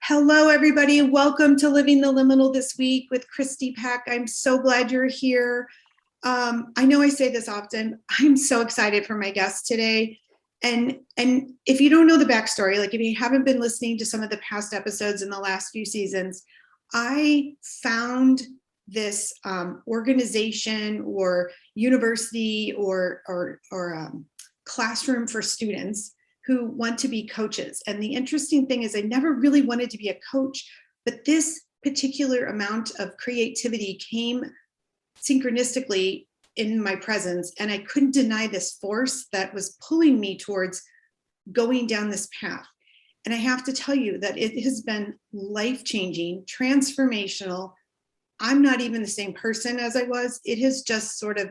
Hello, everybody. Welcome to Living the Liminal this week with Christy Peck. I'm so glad you're here. I know I say this often. I'm so excited for my guest today. And if you don't know the backstory, like if you haven't been listening to some of the past episodes in the last few seasons, I found this organization or university or classroom for students who want to be coaches. And the interesting thing is I never really wanted to be a coach, but this particular amount of creativity came synchronistically in my presence. And I couldn't deny this force that was pulling me towards going down this path. And I have to tell you that it has been life-changing, transformational. I'm not even the same person as I was. It has just sort of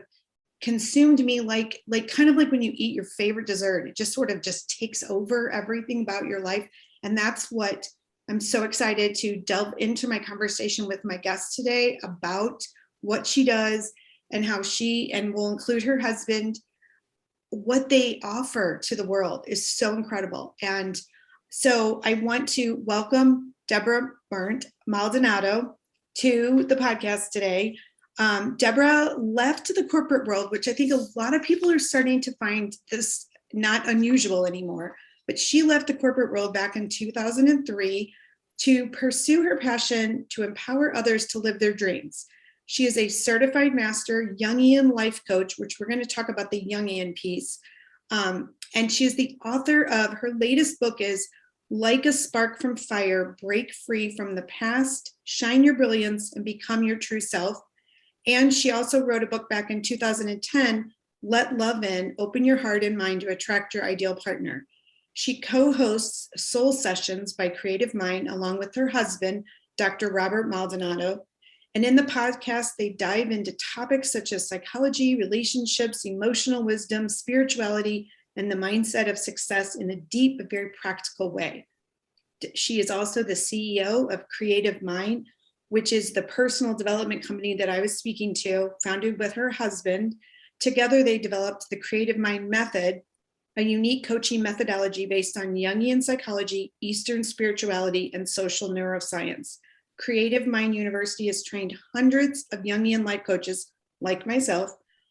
consumed me like kind of like when you eat your favorite dessert. It just sort of just takes over everything about your life. And that's what I'm so excited to delve into my conversation with my guest today about what she does and how she, and will include her husband, what they offer to the world is so incredible. And so I want to welcome Debra Maldonado to the podcast today. Debra left the corporate world, which I think a lot of people are starting to find this not unusual anymore, but she left the corporate world back in 2003 to pursue her passion to empower others to live their dreams. She is a certified master Jungian Life Coach, which we're going to talk about the Jungian piece. And she is the author of, her latest book is Like a Spark from Fire, Break Free from the Past, Shine Your Brilliance, and Become Your True Self. And she also wrote a book back in 2010, Let Love In, Open Your Heart and Mind to Attract Your Ideal Partner. She co-hosts Soul Sessions by CreativeMind along with her husband, Dr. Robert Maldonado. And in the podcast, they dive into topics such as psychology, relationships, emotional wisdom, spirituality, and the mindset of success in a deep but very practical way. She is also the CEO of CreativeMind, which is the personal development company that I was speaking to, founded with her husband. Together, they developed the CreativeMind Method, a unique coaching methodology based on Jungian psychology, Eastern spirituality, and social neuroscience. CreativeMind University has trained hundreds of Jungian life coaches, like myself,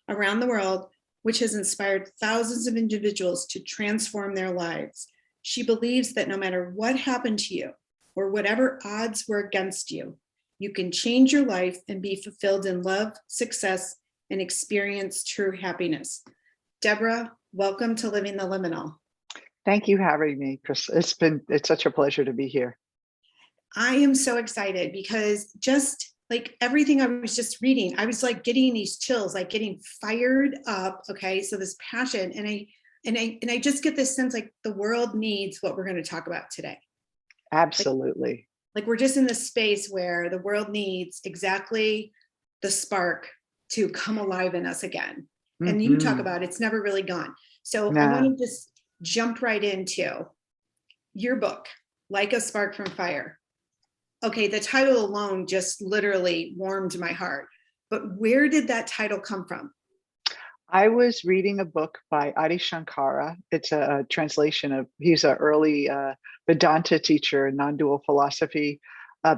around the world, which has inspired thousands of individuals to transform their lives. She believes that no matter what happened to you, or whatever odds were against you, you can change your life and be fulfilled in love, success, and experience true happiness. Debra, welcome to Living the Liminal. Thank you for having me, Chris. It's such a pleasure to be here. I am so excited because just like everything I was just reading, I was like getting these chills, like getting fired up. Okay, so this passion, and I just get this sense like the world needs what we're going to talk about today. Absolutely. Like we're just in this space where the world needs exactly the spark to come alive in us again. Mm-hmm. And you talk about it's never really gone. So I want to just jump right into your book, Like a Spark from Fire. Okay, the title alone just literally warmed my heart. But where did that title come from? I was reading a book by Adi Shankara. It's a translation of, he's an early Vedanta teacher in non-dual philosophy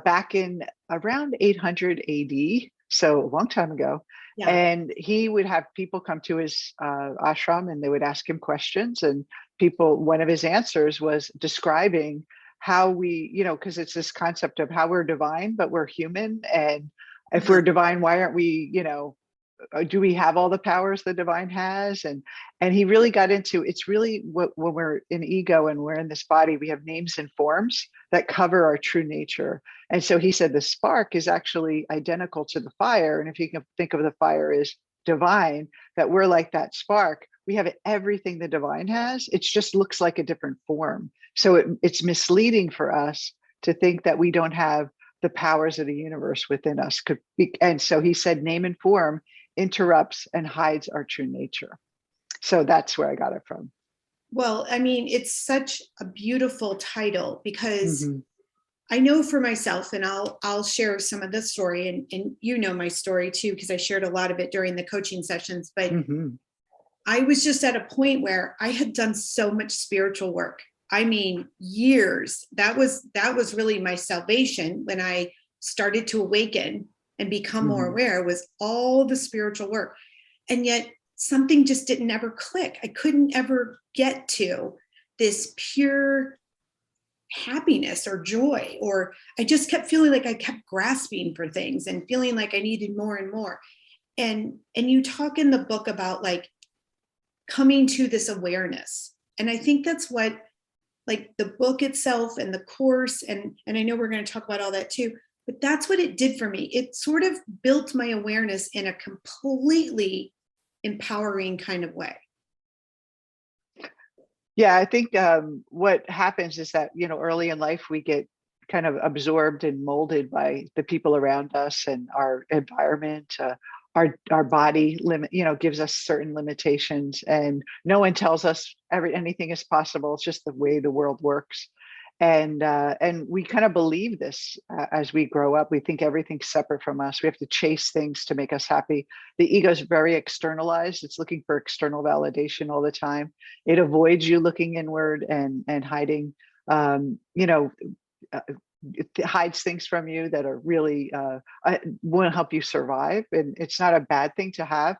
back in around 800 AD, so a long time ago. Yeah. And he would have people come to his ashram and they would ask him questions, and one of his answers was describing how we, because it's this concept of how we're divine, but we're human. And if we're divine, why aren't we, do we have all the powers the divine has? And he really got into, it's really when we're in ego and we're in this body, we have names and forms that cover our true nature. And so he said the spark is actually identical to the fire. And if you can think of the fire as divine, that we're like that spark. We have everything the divine has. It just looks like a different form. So it's misleading for us to think that we don't have the powers of the universe within us. And so he said name and form interrupts and hides our true nature. So that's where I got it from. Well, I mean, it's such a beautiful title because I know for myself, and I'll share some of the story, and you know my story too, because I shared a lot of it during the coaching sessions, but I was just at a point where I had done so much spiritual work. I mean, years. That was really my salvation when I started to awaken and become more aware, was all the spiritual work. And yet something just didn't ever click. I couldn't ever get to this pure happiness or joy, or I just kept feeling like I kept grasping for things and feeling like I needed more and more. And you talk in the book about like coming to this awareness. And I think that's what, like, the book itself and the course, and I know we're going to talk about all that too, but that's what it did for me. It sort of built my awareness in a completely empowering kind of way. Yeah, I think what happens is that, early in life, we get kind of absorbed and molded by the people around us and our environment. Our body limit, gives us certain limitations, and no one tells us anything is possible. It's just the way the world works. And we kind of believe this as we grow up. We think everything's separate from us. We have to chase things to make us happy. The ego is very externalized. It's looking for external validation all the time. It avoids you looking inward and hiding. It hides things from you that are really won't help you survive. And it's not a bad thing to have.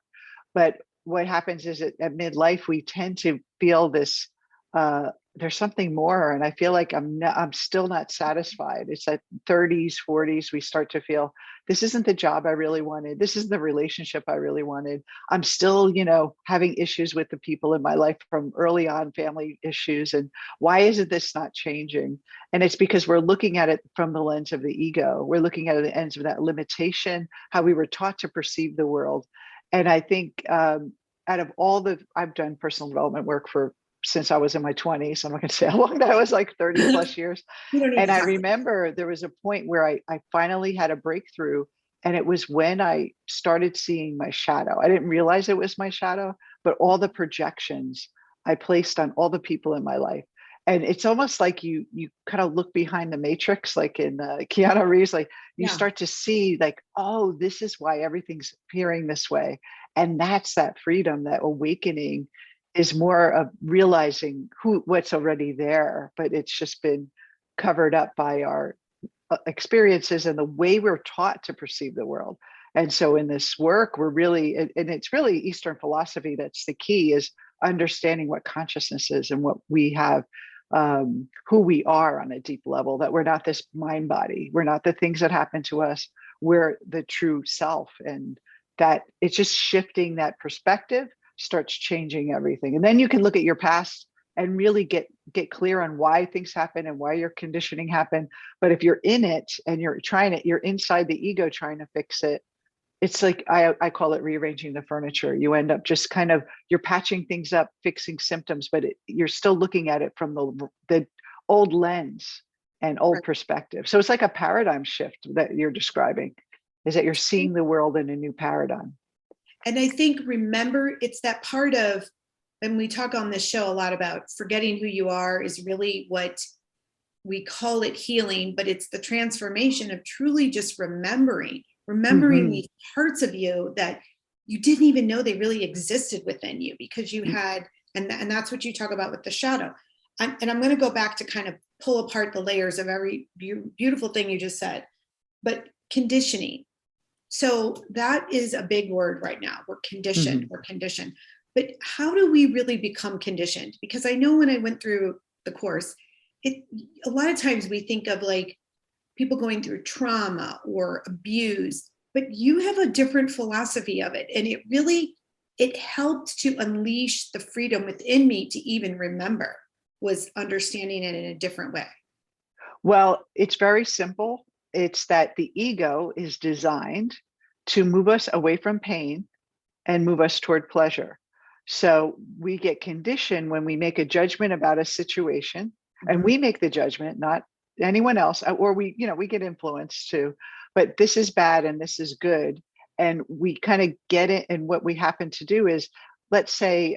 But what happens is at midlife, we tend to feel this, there's something more. And I feel like I'm still not satisfied. It's at 30s, 40s, we start to feel this isn't the job I really wanted. This isn't the relationship I really wanted. I'm still, having issues with the people in my life from early on, family issues. And why isn't this not changing? And it's because we're looking at it from the lens of the ego. We're looking at it at the ends of that limitation, how we were taught to perceive the world. And I think out of I've done personal development work since I was in my 20s. I'm not going to say how long that was, like 30 plus years. And I remember there was a point where I finally had a breakthrough. And it was when I started seeing my shadow. I didn't realize it was my shadow, but all the projections I placed on all the people in my life. And it's almost like you kind of look behind the matrix, like in Keanu Reeves, like you start to see like, oh, this is why everything's appearing this way. And that's that freedom, that awakening is more of realizing what's already there, but it's just been covered up by our experiences and the way we're taught to perceive the world. And so in this work, we're really, and it's really Eastern philosophy that's the key, is understanding what consciousness is and what we have, who we are on a deep level, that we're not this mind body. We're not the things that happen to us. We're the true self. And that it's just shifting that perspective starts changing everything. And then you can look at your past and really get clear on why things happen and why your conditioning happened. But if you're in it and you're inside the ego trying to fix it, it's like, I call it rearranging the furniture. You end up just kind of, you're patching things up, fixing symptoms, but you're still looking at it from the old lens and old perspective. So it's like a paradigm shift that you're describing, is that you're seeing the world in a new paradigm. And I think, remember, it's that part of, and we talk on this show a lot about forgetting who you are is really what we call it healing, but it's the transformation of truly just remembering these parts of you that you didn't even know they really existed within you, because you had, and that's what you talk about with the shadow. And I'm going to go back to kind of pull apart the layers of every beautiful thing you just said, but conditioning. So that is a big word right now. We're conditioned, we're conditioned. But how do we really become conditioned? Because I know when I went through the course, a lot of times we think of like people going through trauma or abuse, but you have a different philosophy of it. And it helped to unleash the freedom within me to even remember, was understanding it in a different way. Well, it's very simple. It's that the ego is designed to move us away from pain and move us toward pleasure. So we get conditioned when we make a judgment about a situation, and we make the judgment, not anyone else, or we get influenced too, but this is bad and this is good. And we kind of get it. And what we happen to do is, let's say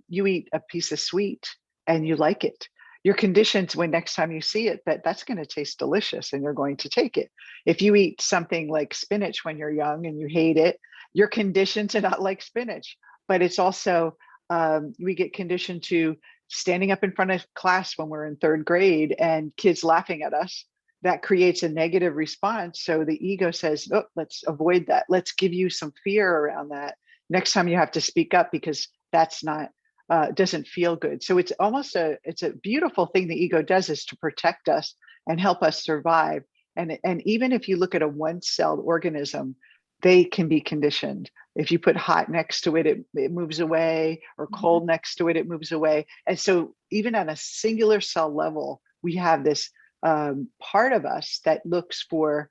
you eat a piece of sweet and you like it. You're conditioned when next time you see it, that's going to taste delicious and you're going to take it. If you eat something like spinach when you're young and you hate it, you're conditioned to not like spinach. But it's also, we get conditioned to standing up in front of class when we're in third grade and kids laughing at us, that creates a negative response. So the ego says, oh, let's avoid that. Let's give you some fear around that. Next time you have to speak up because that's not, doesn't feel good. So it's almost it's a beautiful thing the ego does, is to protect us and help us survive. And even if you look at a one-celled organism, they can be conditioned. If you put hot next to it, it moves away, or cold next to it, it moves away. And so even on a singular cell level, we have this part of us that looks for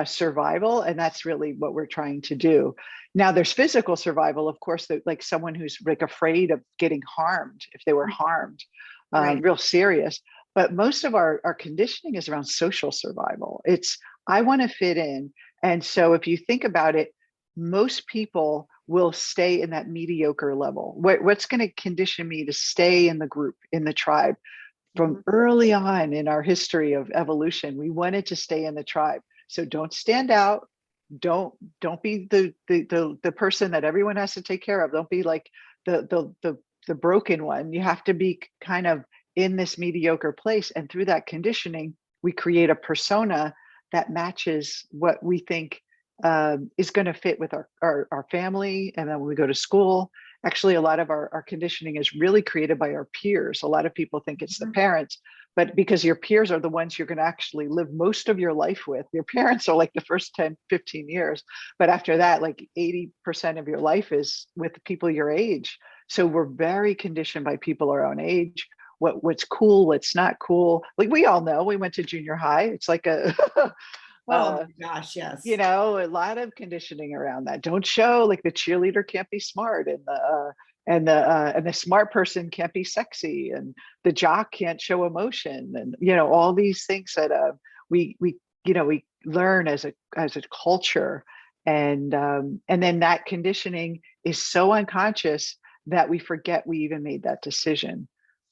survival, and that's really what we're trying to do. Now there's physical survival, of course, that like someone who's like afraid of getting harmed if they were harmed, Right. real serious. But most of our conditioning is around social survival. It's, I want to fit in. And so if you think about it, most people will stay in that mediocre level. What's going to condition me to stay in the group, in the tribe? From early on in our history of evolution, we wanted to stay in the tribe. So don't stand out. Don't be the person that everyone has to take care of. Don't be like the broken one. You have to be kind of in this mediocre place. And through that conditioning, we create a persona that matches what we think is going to fit with our family. And then when we go to school, actually, a lot of our conditioning is really created by our peers. A lot of people think it's the parents, but because your peers are the ones you're going to actually live most of your life with. Your parents are like the first 10, 15 years. But after that, like 80% of your life is with people your age. So we're very conditioned by people our own age. What's cool, what's not cool. Like we all know, we went to junior high. It's like a Oh my gosh, yes. you know, a lot of conditioning around that. Don't show, like the cheerleader can't be smart, and the smart person can't be sexy, and the jock can't show emotion, and you know, all these things that we learn as a culture, and then that conditioning is so unconscious that we forget we even made that decision.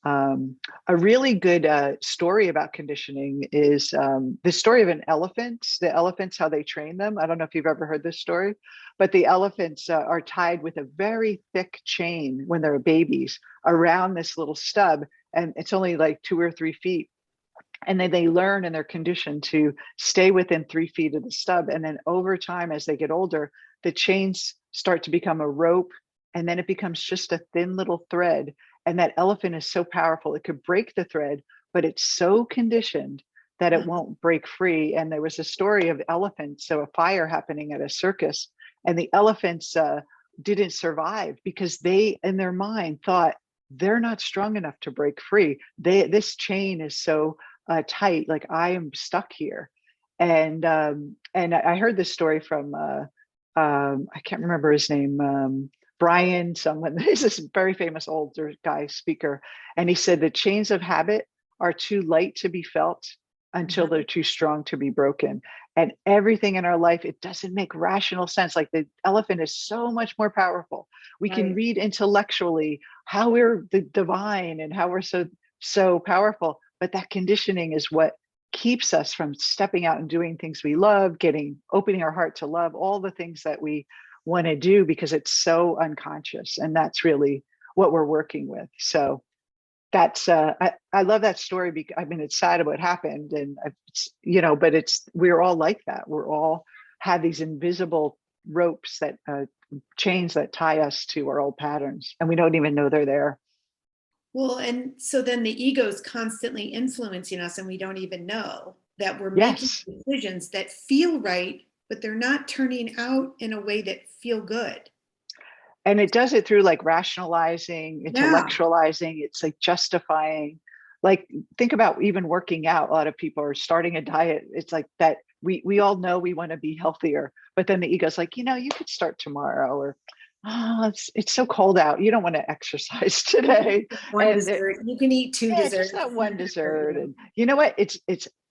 A really good story about conditioning is the story of an elephant. The elephants, how they train them. I don't know if you've ever heard this story, but the elephants are tied with a very thick chain when they're babies around this little stub, and it's only like 2 or 3 feet. And then they learn and they're conditioned to stay within 3 feet of the stub. And then over time, as they get older, the chains start to become a rope, and then it becomes just a thin little thread. And that elephant is so powerful, it could break the thread, but it's so conditioned that it won't break free. And there was a story of elephants, so a fire happening at a circus, and the elephants didn't survive because they, in their mind, thought they're not strong enough to break free. This chain is so tight, like I am stuck here. And I heard this story from I can't remember his name. Brian, someone, he's this very famous older guy speaker. And he said the chains of habit are too light to be felt until they're too strong to be broken. And everything in our life, it doesn't make rational sense. Like the elephant is so much more powerful. We can read intellectually how we're the divine and how we're so powerful. But that conditioning is what keeps us from stepping out and doing things we love, opening our heart to love, all the things that we want to do, because it's so unconscious. And that's really what we're working with. So that's I love that story because I mean, it's sad what happened, and it's, you know, but we're all like that. We're all have these invisible ropes, that chains that tie us to our old patterns, and we don't even know they're there. Well, and so then the ego is constantly influencing us, and we don't even know that we're making Yes. decisions that feel right, but they're not turning out in a way that feel good. And it does it through like rationalizing, Yeah. intellectualizing, it's like justifying. Like think about even working out. A lot of people are starting a diet. It's like that we all know we want to be healthier, but then the ego's like, you know, you could start tomorrow, or oh, it's so cold out, you don't want to exercise today. One And dessert. You can eat 2 yeah, just desserts. that one dessert. And you know what? It's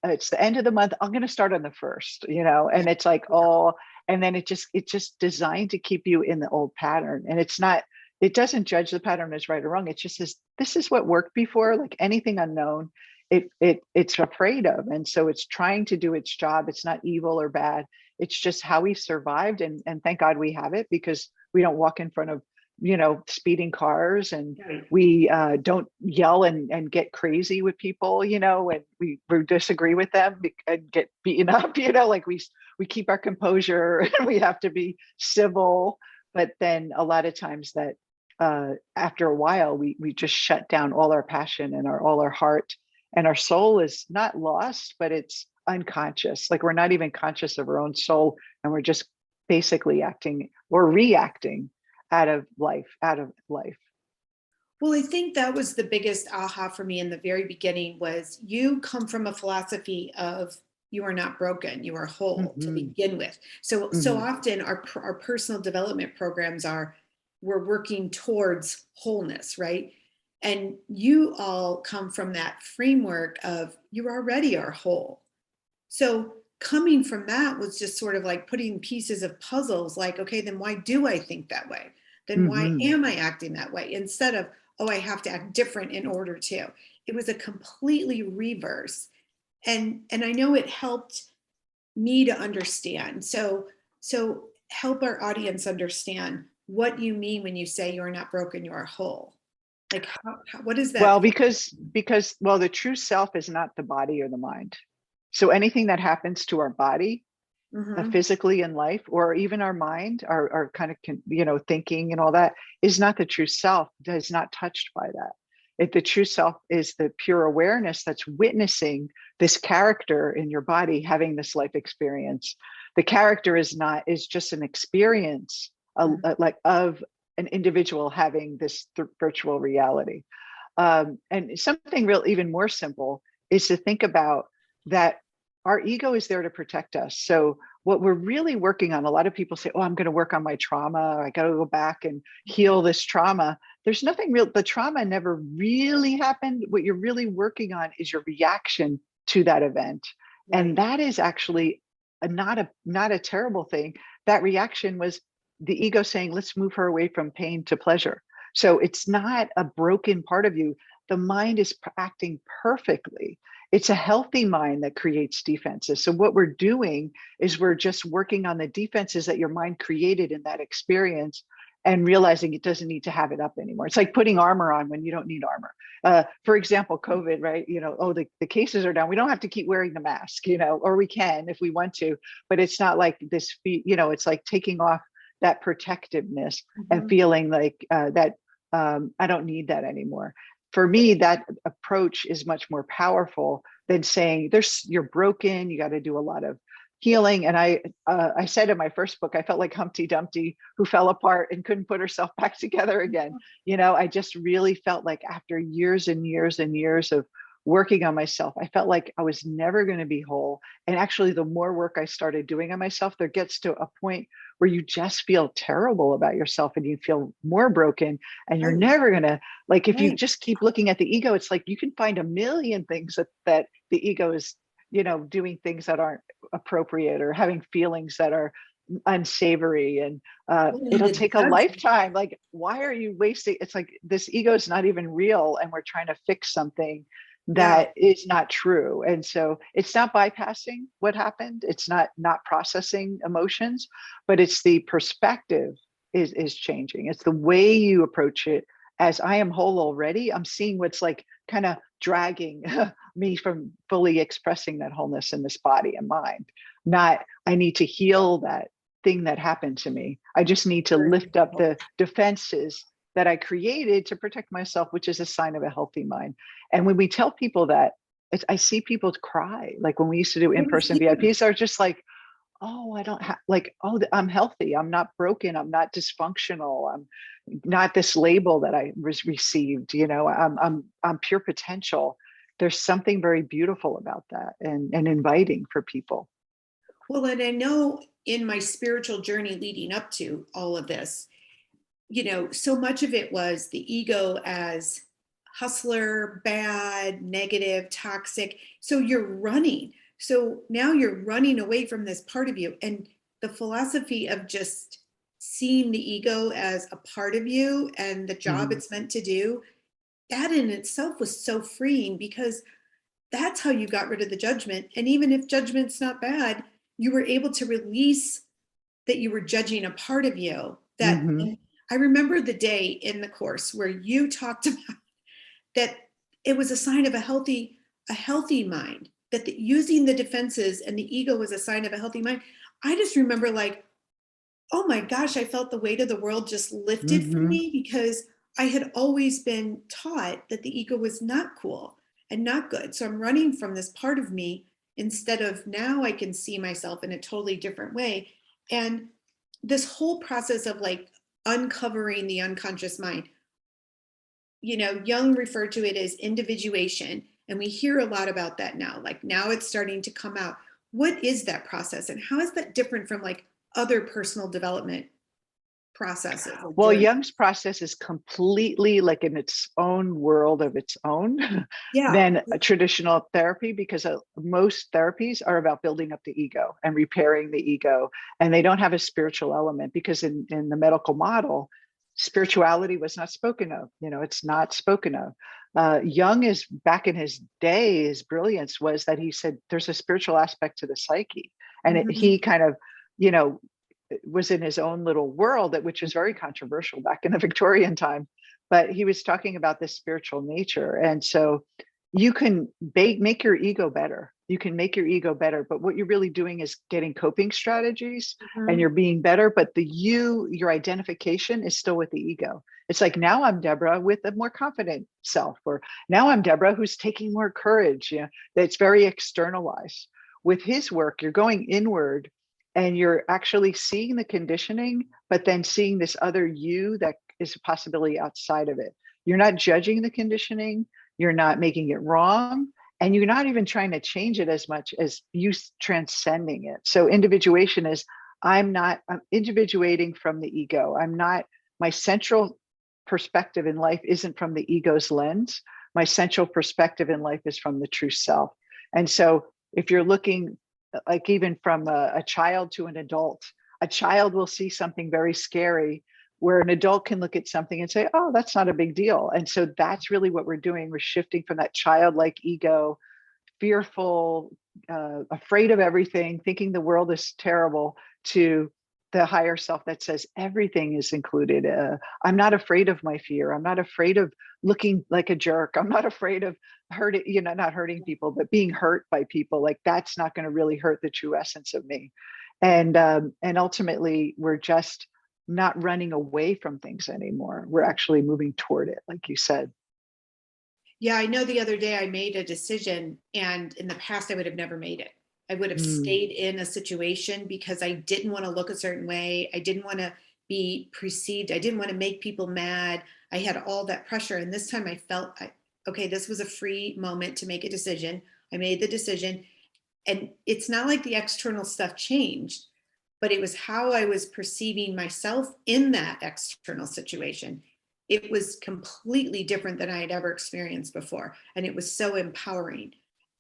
the end of the month. I'm going to start on the first, you know, and it's like, oh, and then it's just designed to keep you in the old pattern. And it doesn't judge the pattern as right or wrong. It just says, this is what worked before. Like anything unknown, it's afraid of. And so it's trying to do its job. It's not evil or bad. It's just how we survived. And thank God we have it, because we don't walk in front of speeding cars, and Right. we don't yell and get crazy with people, and we disagree with them and get beaten up, like we keep our composure and we have to be civil. But then a lot of times that after a while, we just shut down all our passion and all our heart, and our soul is not lost, but it's unconscious. Like we're not even conscious of our own soul, and we're just basically acting or reacting out of life. Well, I think that was the biggest aha for me in the very beginning was you come from a philosophy of you are not broken, you are whole to Mm-hmm. begin with. So Mm-hmm. often our personal development programs we're working towards wholeness, right? And you all come from that framework of you already are whole. So coming from that was just sort of like putting pieces of puzzles like, okay, then why do I think that way? Then why Mm-hmm. am I acting that way? Instead of, oh, I have to act different in order to. It was a completely reverse. And I know it helped me to understand. So help our audience understand what you mean when you say you're not broken, you are whole. Like what is that? Well, because the true self is not the body or the mind. So anything that happens to our body, Mm-hmm. physically in life, or even our mind, our kind of thinking and all that, is not the true self. Is not touched by that. The true self is the pure awareness that's witnessing this character in your body having this life experience. The character is just an experience, like of an individual having this virtual reality. And something real, even more simple, is to think about that our ego is there to protect us. So what we're really working on, a lot of people say, oh, I'm going to work on my trauma. I got to go back and heal this trauma. There's nothing real. The trauma never really happened. What you're really working on is your reaction to that event. Right. And that is actually not a terrible thing. That reaction was the ego saying, let's move her away from pain to pleasure. So it's not a broken part of you. The mind is acting perfectly. It's a healthy mind that creates defenses. So what we're doing is we're just working on the defenses that your mind created in that experience and realizing it doesn't need to have it up anymore. It's like putting armor on when you don't need armor. For example, COVID, right? The cases are down. We don't have to keep wearing the mask, or we can if we want to, but it's not like this, it's like taking off that protectiveness and feeling like that I don't need that anymore. For me, that approach is much more powerful than saying you're broken, you got to do a lot of healing. And I said in my first book, I felt like Humpty Dumpty who fell apart and couldn't put herself back together again. I just really felt like after years and years and years of working on myself, I felt like I was never going to be whole. And actually, the more work I started doing on myself, there gets to a point where you just feel terrible about yourself and you feel more broken, and you're never going to, like, if you just keep looking at the ego, it's like you can find a million things that the ego is, doing things that aren't appropriate or having feelings that are unsavory, and it'll take a lifetime. Like, why are you wasting? It's like this ego is not even real, and we're trying to fix something that is not true. And so it's not bypassing what happened. It's not processing emotions, but it's the perspective is changing. It's the way you approach it. As I am whole already, I'm seeing what's like kind of dragging me from fully expressing that wholeness in this body and mind. Not, I need to heal that thing that happened to me. I just need to lift up the defenses that I created to protect myself, which is a sign of a healthy mind. And when we tell people that, I see people cry. Like when we used to do in-person VIPs, are just like, oh, I don't have, like, oh, I'm healthy. I'm not broken. I'm not dysfunctional. I'm not this label that I received. I'm pure potential. There's something very beautiful about that and inviting for people. Well, and I know in my spiritual journey leading up to all of this, so much of it was the ego as hustler, bad, negative, toxic. So you're running. So now you're running away from this part of you. And the philosophy of just seeing the ego as a part of you and the job it's meant to do, that in itself was so freeing, because that's how you got rid of the judgment. And even if judgment's not bad, you were able to release that you were judging a part of you that I remember the day in the course where you talked about that it was a sign of a healthy mind, that using the defenses and the ego was a sign of a healthy mind. I just remember like, oh my gosh, I felt the weight of the world just lifted from me, because I had always been taught that the ego was not cool and not good. So I'm running from this part of me instead of now I can see myself in a totally different way. And this whole process of like uncovering the unconscious mind, Jung referred to it as individuation. And we hear a lot about that now. Like now it's starting to come out. What is that process? And how is that different from like other personal development processes? Well, Jung's process is completely like in its own world of its own than a traditional therapy, because most therapies are about building up the ego and repairing the ego. And they don't have a spiritual element, because in the medical model, spirituality was not spoken of. It's not spoken of. Jung is back in his day, his brilliance was that he said there's a spiritual aspect to the psyche. And he kind of, was in his own little world, which was very controversial back in the Victorian time, but he was talking about this spiritual nature. And so you can make your ego better. You can make your ego better, but what you're really doing is getting coping strategies and you're being better, but your identification is still with the ego. It's like, now I'm Debra with a more confident self, or now I'm Debra who's taking more courage. That's very externalized. With his work, you're going inward, and you're actually seeing the conditioning, but then seeing this other you that is a possibility outside of it. You're not judging the conditioning, you're not making it wrong, and you're not even trying to change it as much as you transcending it. So individuation is, I'm individuating from the ego. My central perspective in life isn't from the ego's lens. My central perspective in life is from the true self. And so if you're looking, like even from a child to an adult, a child will see something very scary, where an adult can look at something and say, oh, that's not a big deal. And so that's really what we're doing. We're shifting from that childlike ego, fearful, afraid of everything, thinking the world is terrible, to the higher self that says everything is included. I'm not afraid of my fear. I'm not afraid of looking like a jerk. I'm not afraid of hurting, not hurting people, but being hurt by people. Like that's not going to really hurt the true essence of me. And ultimately, we're just not running away from things anymore. We're actually moving toward it, like you said. Yeah, I know the other day I made a decision, and in the past I would have never made it. I would have stayed in a situation because I didn't want to look a certain way. I didn't want to be perceived. I didn't want to make people mad. I had all that pressure. And this time I felt, okay, this was a free moment to make a decision. I made the decision. And it's not like the external stuff changed, but it was how I was perceiving myself in that external situation. It was completely different than I had ever experienced before. And it was so empowering.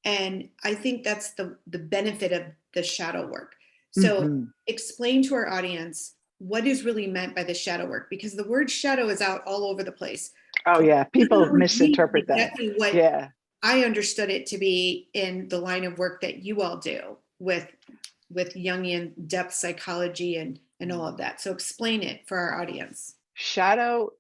And I think that's the benefit of the shadow work. So explain to our audience what is really meant by the shadow work, because the word shadow is out all over the place. Oh yeah, people misinterpret exactly that. What I understood it to be in the line of work that you all do with Jungian depth psychology and all of that. So explain it for our audience. Shadow,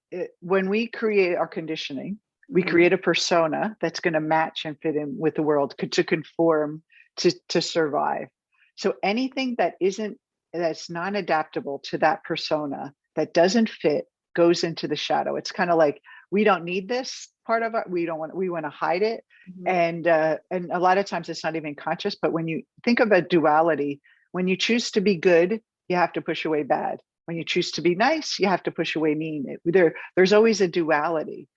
when we create our conditioning, we create a persona that's going to match and fit in with the world, to conform, to survive. So anything that's non-adaptable to that persona, that doesn't fit, goes into the shadow. It's kind of like, we don't need this part of it. We want to hide it. And a lot of times it's not even conscious, but when you think of a duality, when you choose to be good, you have to push away bad. When you choose to be nice, you have to push away mean. There's always a duality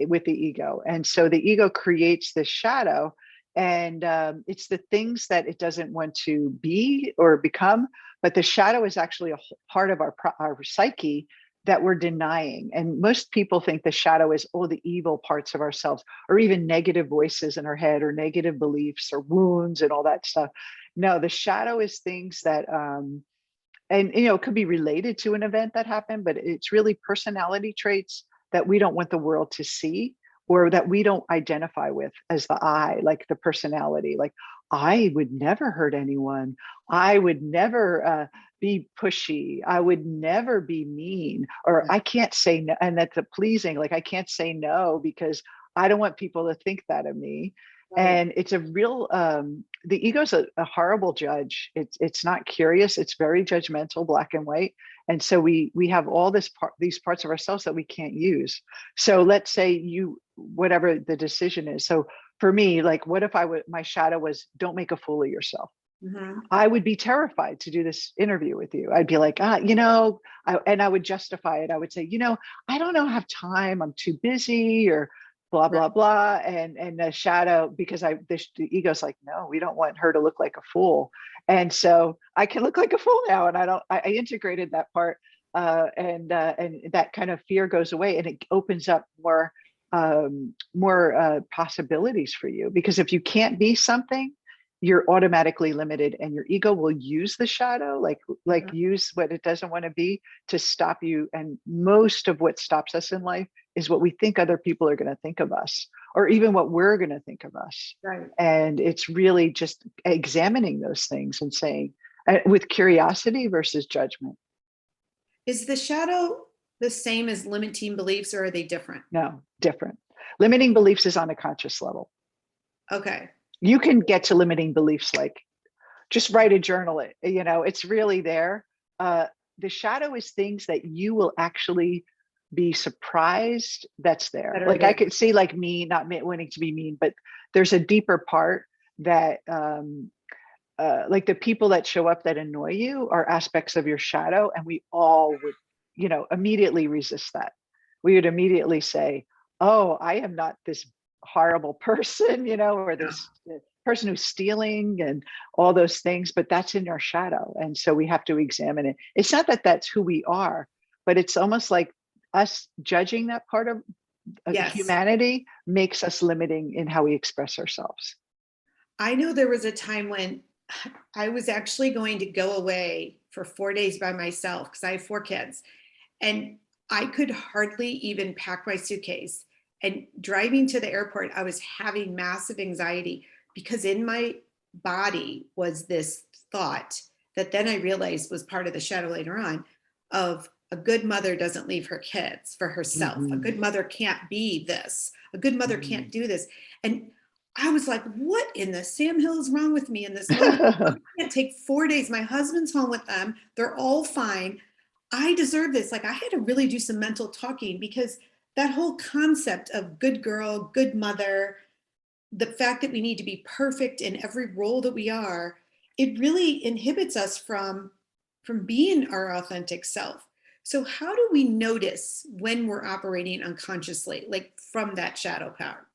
with the ego. And so the ego creates this shadow, and it's the things that it doesn't want to be or become. But the shadow is actually a part of our psyche that we're denying. And most people think the shadow is all the evil parts of ourselves, or even negative voices in our head, or negative beliefs, or wounds and all that stuff. No, the shadow is things that and it could be related to an event that happened, but it's really personality traits that we don't want the world to see, or that we don't identify with as the I, like the personality. Like, I would never hurt anyone. I would never be pushy. I would never be mean, or I can't say no. And that's a pleasing, like I can't say no because I don't want people to think that of me. Right. And it's a real, the ego's a horrible judge. It's not curious. It's very judgmental, black and white. And so we have all these parts of ourselves that we can't use. So let's say whatever the decision is. So for me, like, what if my shadow was, don't make a fool of yourself. Mm-hmm. I would be terrified to do this interview with you. I'd be like, and I would justify it. I would say, I don't have time. I'm too busy, or blah, blah, blah. And the shadow, because the ego's like, no, we don't want her to look like a fool. And so I can look like a fool now. And I integrated that part. And that kind of fear goes away, and it opens up more possibilities for you. Because if you can't be something, you're automatically limited, and your ego will use the shadow, like use what it doesn't want to be to stop you. And most of what stops us in life is what we think other people are going to think of us, or even what we're going to think of us. Right. And it's really just examining those things and saying, with curiosity versus judgment. Is the shadow the same as limiting beliefs, or are they different? No, different. Limiting beliefs is on a conscious level. Okay. You can get to limiting beliefs, like just write a journal. It's really there. The shadow is things that you will actually be surprised that's there. Like I could see, like me not wanting to be mean, but there's a deeper part that like the people that show up that annoy you are aspects of your shadow, and we all would immediately resist that. We would immediately say, oh, I am not this horrible person, or this person who's stealing and all those things, but that's in our shadow. And so we have to examine it. It's not that that's who we are, but it's almost like us judging that part of humanity makes us limiting in how we express ourselves. I know there was a time when I was actually going to go away for 4 days by myself, because I have 4 kids, and I could hardly even pack my suitcase. And driving to the airport, I was having massive anxiety, because in my body was this thought that then I realized was part of the shadow later on, of a good mother doesn't leave her kids for herself. Mm-hmm. A good mother can't be this. A good mother mm-hmm. can't do this. And I was like, what in the Sam Hill is wrong with me in this moment? I can't take 4 days. My husband's home with them. They're all fine. I deserve this. Like, I had to really do some mental talking, because that whole concept of good girl, good mother, the fact that we need to be perfect in every role that we are, it really inhibits us from being our authentic self. So how do we notice when we're operating unconsciously, like from that shadow power?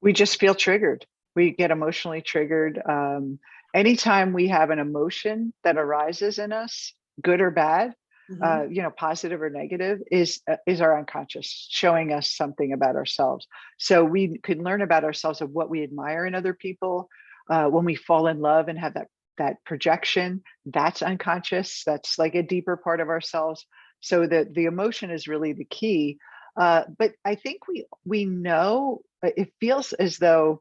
We just feel triggered. We get emotionally triggered. Anytime we have an emotion that arises in us, good or bad, mm-hmm. Positive or negative, is our unconscious showing us something about ourselves. So we can learn about ourselves of what we admire in other people. When we fall in love and have that projection, that's unconscious. That's like a deeper part of ourselves. So the emotion is really the key. But I think we know, it feels as though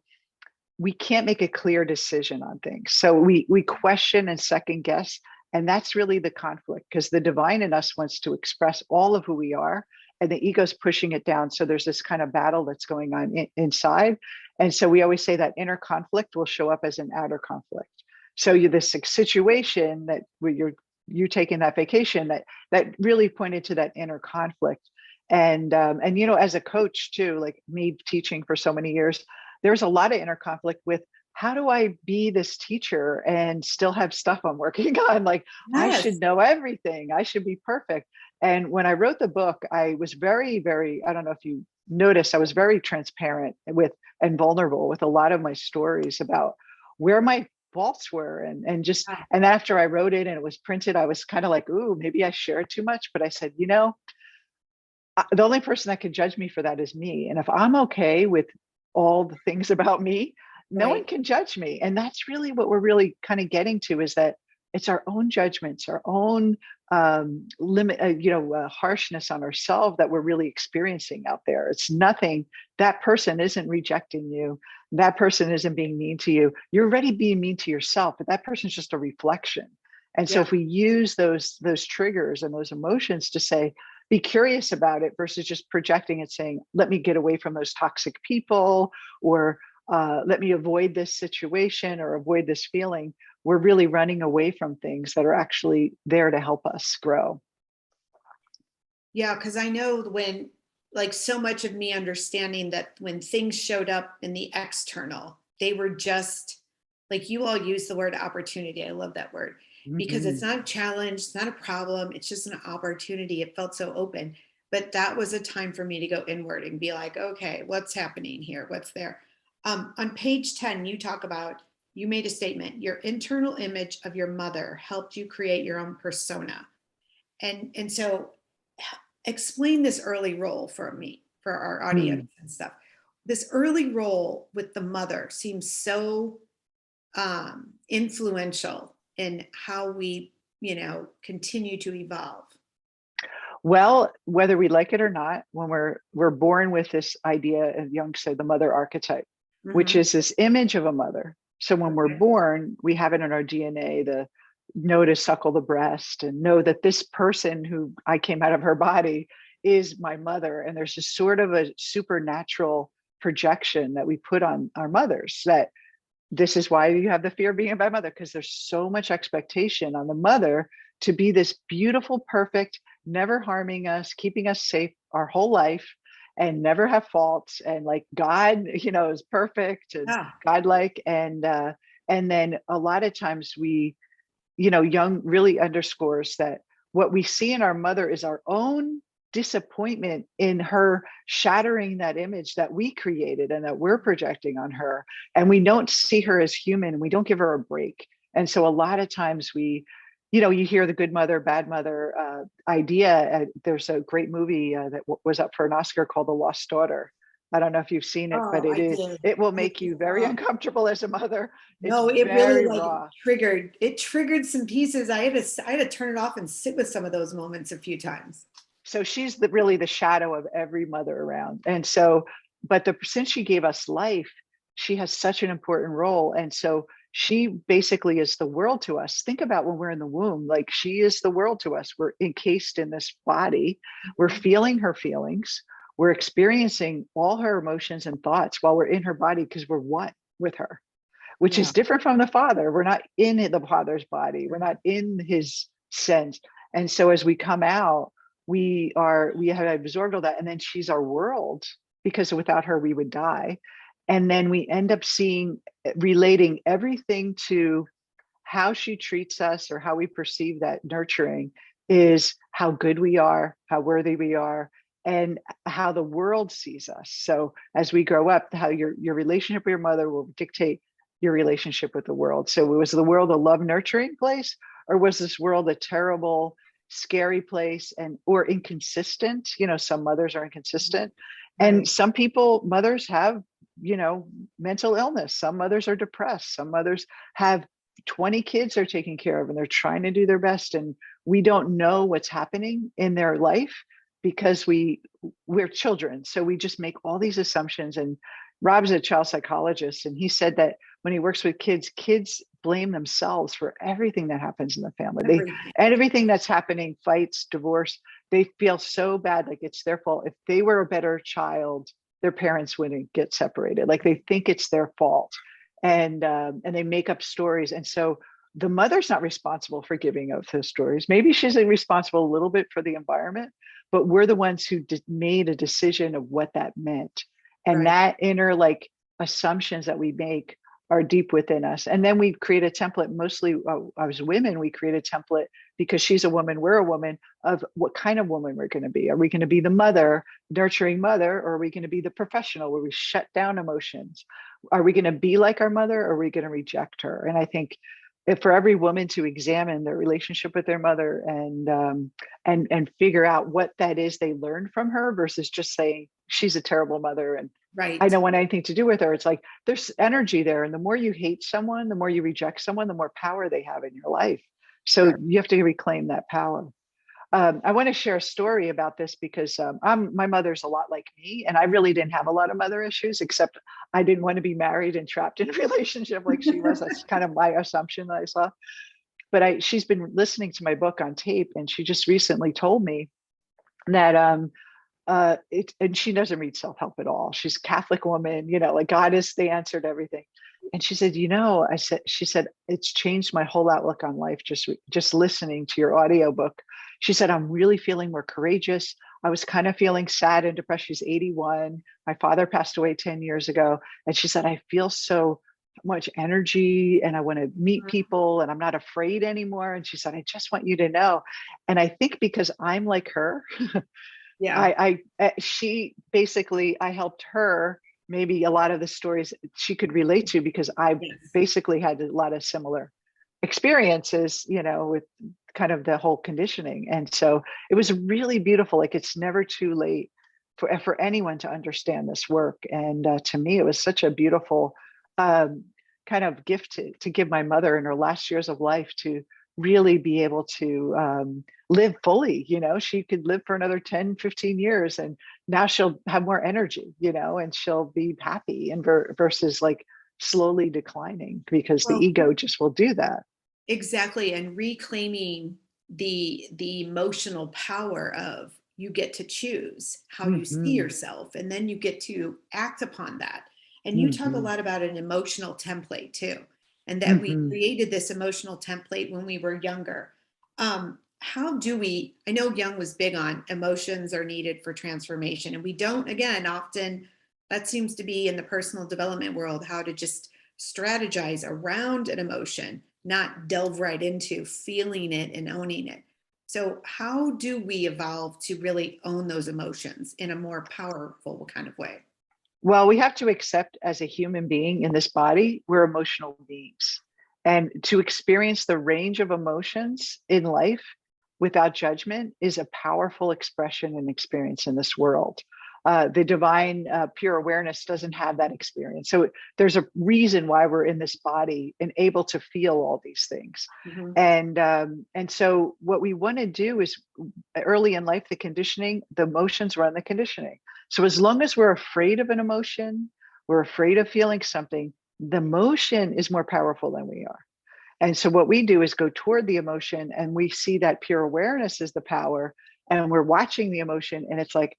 we can't make a clear decision on things. So we question and second guess. And that's really the conflict, because the divine in us wants to express all of who we are, and the ego's pushing it down. So there's this kind of battle that's going on inside. And so we always say that inner conflict will show up as an outer conflict. So this situation that you're taking that vacation, that really pointed to that inner conflict. And as a coach too, like me teaching for so many years, there's a lot of inner conflict with, how do I be this teacher and still have stuff I'm working on? Like, yes. I should know everything. I should be perfect. And when I wrote the book, I was very, very, I don't know if you noticed, I was very transparent and vulnerable with a lot of my stories about where my faults were. And after I wrote it and it was printed, I was kind of like, ooh, maybe I shared too much. But I said, the only person that can judge me for that is me. And if I'm okay with all the things about me, no one can judge me. And that's really what we're really kind of getting to, is that it's our own judgments, our own harshness on ourselves that we're really experiencing out there. It's nothing. That person isn't rejecting you. That person isn't being mean to you. You're already being mean to yourself, but that person's just a reflection. And so Yeah. if we use those triggers and those emotions to say, be curious about it versus just projecting and saying, let me get away from those toxic people, or let me avoid this situation or avoid this feeling, we're really running away from things that are actually there to help us grow. Yeah, because I know when, like, so much of me understanding that when things showed up in the external, they were just like, you all use the word opportunity. I love that word because it's Mm-hmm. not a challenge, it's not a problem, it's just an opportunity. It felt so open. But that was a time for me to go inward and be like, okay, what's happening here? What's there? On page 10, you talk about, you made a statement, your internal image of your mother helped you create your own persona. And so explain this early role for me, for our audience and stuff. This early role with the mother seems so influential in how we, continue to evolve. Well, whether we like it or not, when we're born with this idea, and Jung said the mother archetype, which Mm-hmm. is this image of a mother. So when we're Okay. born, we have it in our DNA, the know to suckle the breast and know that this person who I came out of her body is my mother. And there's just sort of a supernatural projection that we put on our mothers, that this is why you have the fear of being a bad mother, because there's so much expectation on the mother to be this beautiful, perfect, never harming us, keeping us safe our whole life, and never have faults. And like God, is perfect and Yeah. godlike. And then a lot of times we, Jung really underscores that what we see in our mother is our own disappointment in her shattering that image that we created and that we're projecting on her. And we don't see her as human. We don't give her a break. And so a lot of times we, you hear the good mother, bad mother idea. There's a great movie that was up for an Oscar called The Lost Daughter. I don't know if you've seen it, but Oh, I did. it will I make did. you very Oh. uncomfortable as a mother. It's No, it really very like raw. triggered some pieces. I had to turn it off and sit with some of those moments a few times. So she's really the shadow of every mother around. And so, but since she gave us life, she has such an important role. And so she basically is the world to us. Think about when we're in the womb, like she is the world to us. We're encased in this body. We're feeling her feelings. We're experiencing all her emotions and thoughts while we're in her body because we're one with her, which Yeah. is different from the father. We're not in the father's body. We're not in his sense. And so as we come out, we have absorbed all that. And then she's our world, because without her, we would die. And then we end up relating everything to how she treats us or how we perceive that nurturing is how good we are, how worthy we are, and how the world sees us. So as we grow up, how your relationship with your mother will dictate your relationship with the world. So was the world a love nurturing place, or was this world a terrible, scary place or inconsistent? Some mothers are inconsistent, Right. and some mothers have, mental illness. Some mothers are depressed. Some mothers have 20 kids they're taking care of and they're trying to do their best, and we don't know what's happening in their life because we're children. So we just make all these assumptions. And Rob's a child psychologist, and he said that when he works with kids blame themselves for everything that happens in the family. Everything. And everything that's happening, fights, divorce, they feel so bad, like it's their fault. If they were a better child, their parents wouldn't get separated. Like they think it's their fault, and they make up stories. And so the mother's not responsible for giving up those stories. Maybe she's responsible a little bit for the environment, but we're the ones who made a decision of what that meant. And Right. that inner assumptions that we make are deep within us. And then we create a template, mostly as women, we create a template because she's a woman, we're a woman, of what kind of woman we're going to be. Are we going to be the mother, nurturing mother, or are we going to be the professional where we shut down emotions? Are we going to be like our mother, or are we going to reject her? And I think for every woman to examine their relationship with their mother and figure out what that is they learned from her versus just saying she's a terrible mother and I Right. don't want anything to do with her. It's like there's energy there. And the more you hate someone, the more you reject someone, the more power they have in your life. So Right. you have to reclaim that power. I want to share a story about this because my mother's a lot like me, and I really didn't have a lot of mother issues, except I didn't want to be married and trapped in a relationship like she was. That's kind of my assumption that I saw. But she's been listening to my book on tape, and she just recently told me that and she doesn't read self-help at all. She's a Catholic woman, like God is the answer to everything. And she said, she said, it's changed my whole outlook on life. Just listening to your audiobook. She said, I'm really feeling more courageous. I was kind of feeling sad and depressed. She's 81. My father passed away 10 years ago. And she said, I feel so much energy and I want to meet people and I'm not afraid anymore. And she said, I just want you to know. And I think because I'm like her, Yeah. she basically, I helped her maybe a lot of the stories she could relate to because I basically had a lot of similar experiences, with kind of the whole conditioning. And so it was really beautiful. Like it's never too late for anyone to understand this work. And to me, it was such a beautiful kind of gift to give my mother in her last years of life to really be able to live fully. She could live for another 10, 15 years and now she'll have more energy, and she'll be happy and versus like slowly declining because the ego just will do that. Exactly. And reclaiming the emotional power of you get to choose how you see yourself and then you get to act upon that. And you talk a lot about an emotional template too, and that we created this emotional template when we were younger. How do we, I know Jung was big on emotions are needed for transformation, and we don't, again, often that seems to be in the personal development world, how to just strategize around an emotion, not delve right into feeling it and owning it. So how do we evolve to really own those emotions in a more powerful kind of way? Well, we have to accept as a human being in this body, we're emotional beings. And to experience the range of emotions in life without judgment is a powerful expression and experience in this world. The divine pure awareness doesn't have that experience. So there's a reason why we're in this body and able to feel all these things. And so what we want to do is early in life, the emotions run the conditioning. So as long as we're afraid of an emotion, we're afraid of feeling something, the emotion is more powerful than we are. And so what we do is go toward the emotion and we see that pure awareness is the power and we're watching the emotion and it's like,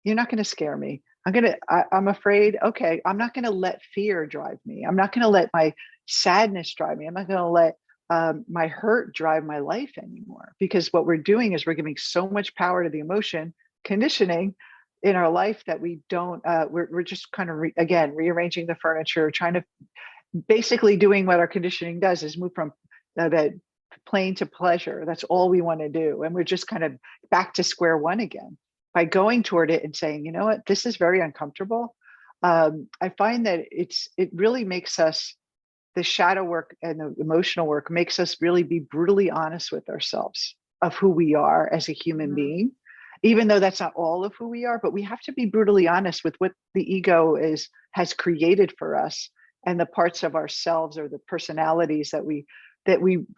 you're not going to scare me. I'm afraid. Okay. I'm not going to let fear drive me. I'm not going to let my sadness drive me. I'm not going to let my hurt drive my life anymore, because what we're doing is we're giving so much power to the emotion conditioning in our life that we don't, we're just kind of, again, rearranging the furniture, trying to basically doing what our conditioning does is move from that pain to pleasure. That's all we want to do. And we're just kind of back to square one again by going toward it and saying, you know what, this is very uncomfortable. I find that it really makes us, the shadow work and the emotional work makes us really be brutally honest with ourselves of who we are as a human being, even though that's not all of who we are, but we have to be brutally honest with what the ego has created for us and the parts of ourselves or the personalities that we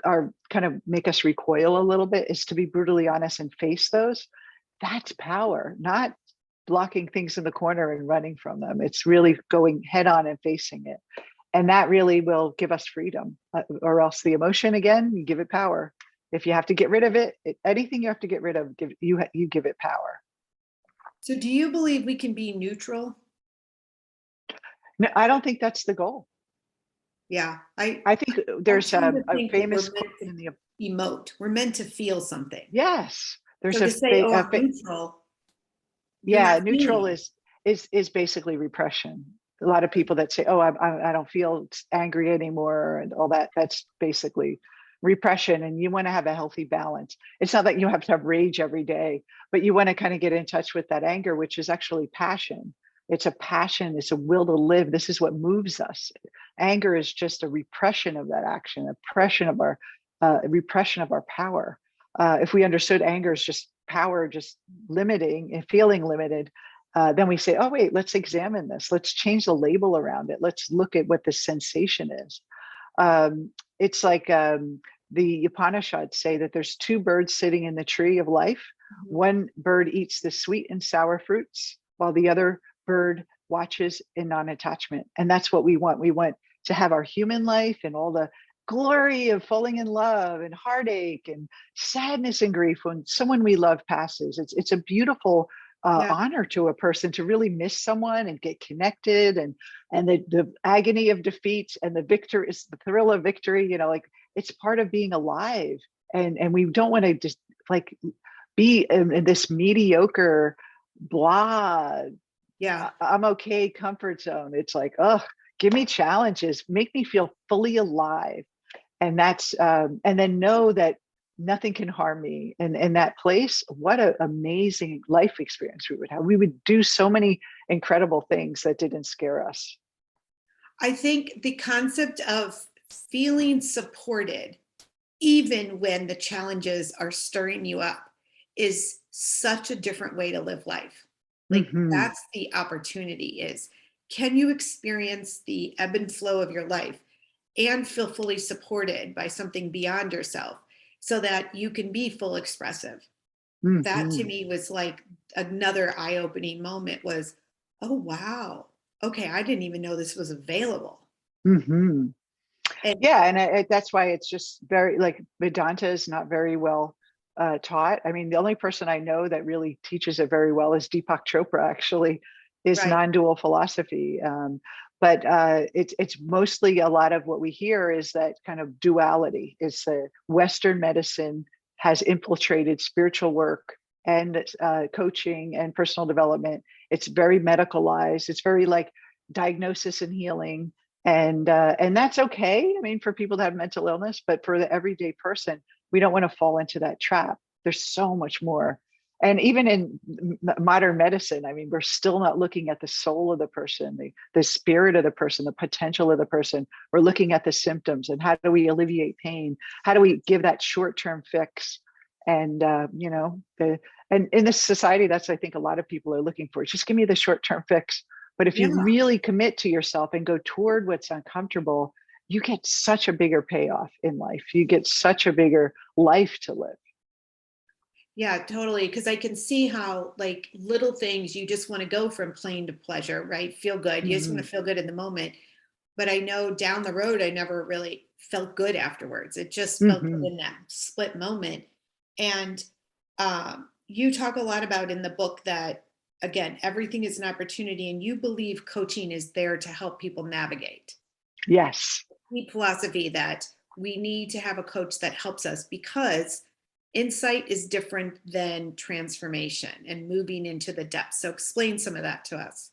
are kind of make us recoil a little bit, is to be brutally honest and face those. That's power, not blocking things in the corner and running from them. It's really going head on and facing it. And that really will give us freedom, or else the emotion, again, you give it power. If you have to get rid of it, anything you have to get rid of, you give it power. So do you believe we can be neutral? No, I don't think that's the goal. Yeah. I think there's a famous quote in the emote. We're meant to feel something. Yes. There's so to say, oh, I'm neutral. Yeah, neutral is basically repression. A lot of people that say, oh, I don't feel angry anymore and all that, that's basically repression. And you want to have a healthy balance. It's not that you have to have rage every day, but you want to kind of get in touch with that anger, which is actually passion. It's a passion. It's a will to live. This is what moves us. Anger is just a repression of that action, a repression of our power. If we understood anger is just power, just limiting and feeling limited, then we say, oh, wait, let's examine this. Let's change the label around it. Let's look at what the sensation is. It's like the Upanishads say that there's two birds sitting in the tree of life. One bird eats the sweet and sour fruits, while the other bird watches in non-attachment. And that's what we want. We want to have our human life and all the glory of falling in love and heartache and sadness and grief when someone we love passes. It's a beautiful honor to a person to really miss someone and get connected, and the agony of defeat and the victor is the thrill of victory. You know, like it's part of being alive, and we don't want to just like be in this mediocre blah. Yeah. I'm okay comfort zone. It's like, oh, give me challenges, make me feel fully alive. And that's and then know that nothing can harm me. And in that place, what an amazing life experience we would have. We would do so many incredible things that didn't scare us. I think the concept of feeling supported, even when the challenges are stirring you up, is such a different way to live life. Like that's the opportunity is, can you experience the ebb and flow of your life and feel fully supported by something beyond yourself so that you can be full expressive? That to me was like another eye-opening moment was, oh, wow. Okay. I didn't even know this was available. And yeah. And that's why it's just very like Vedanta is not very well taught. I mean, the only person I know that really teaches it very well is Deepak Chopra, actually, is non-dual philosophy. But it's mostly a lot of what we hear is that kind of duality. It's Western medicine has infiltrated spiritual work and coaching and personal development. It's very medicalized. It's very like diagnosis and healing. And that's okay. I mean, for people that have mental illness, but for the everyday person, we don't want to fall into that trap. There's so much more. And even in modern medicine, I mean, we're still not looking at the soul of the person, the spirit of the person, the potential of the person. We're looking at the symptoms and how do we alleviate pain? How do we give that short-term fix? And, and in this society, that's, I think a lot of people are looking for. Just give me the short-term fix. But if you really commit to yourself and go toward what's uncomfortable, you get such a bigger payoff in life. You get such a bigger life to live. Yeah, totally. Because I can see how like little things, you just want to go from pain to pleasure, right? Feel good. You just want to feel good in the moment. But I know down the road, I never really felt good afterwards. It just felt good in that split moment. And you talk a lot about in the book that, again, everything is an opportunity, and you believe coaching is there to help people navigate. Yes. Deep philosophy that we need to have a coach that helps us because insight is different than transformation and moving into the depths. So explain some of that to us.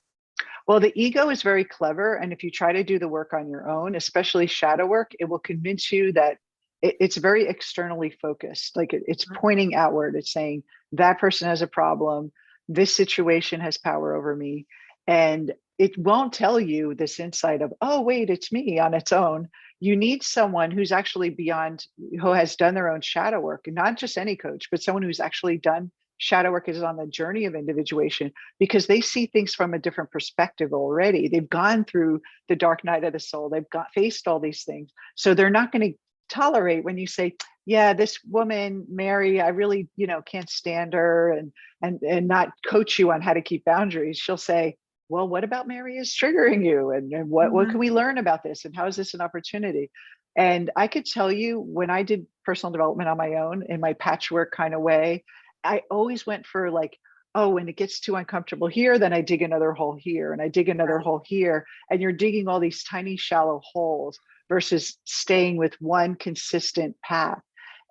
Well, the ego is very clever. And if you try to do the work on your own, especially shadow work, it will convince you that it's very externally focused. Like it's pointing outward. It's saying that person has a problem. This situation has power over me. And it won't tell you this insight of, oh, wait, it's me on its own. You need someone who's actually beyond, who has done their own shadow work, and not just any coach, but someone who's actually done shadow work, is on the journey of individuation, because they see things from a different perspective already. They've gone through the dark night of the soul. They've faced all these things. So they're not going to tolerate when you say, yeah, this woman, Mary, I really, can't stand her, and not coach you on how to keep boundaries. She'll say, well, what about Mary is triggering you? And what can we learn about this? And how is this an opportunity? And I could tell you, when I did personal development on my own in my patchwork kind of way, I always went for like, oh, when it gets too uncomfortable here, then I dig another hole here and I dig another hole here. And you're digging all these tiny, shallow holes versus staying with one consistent path.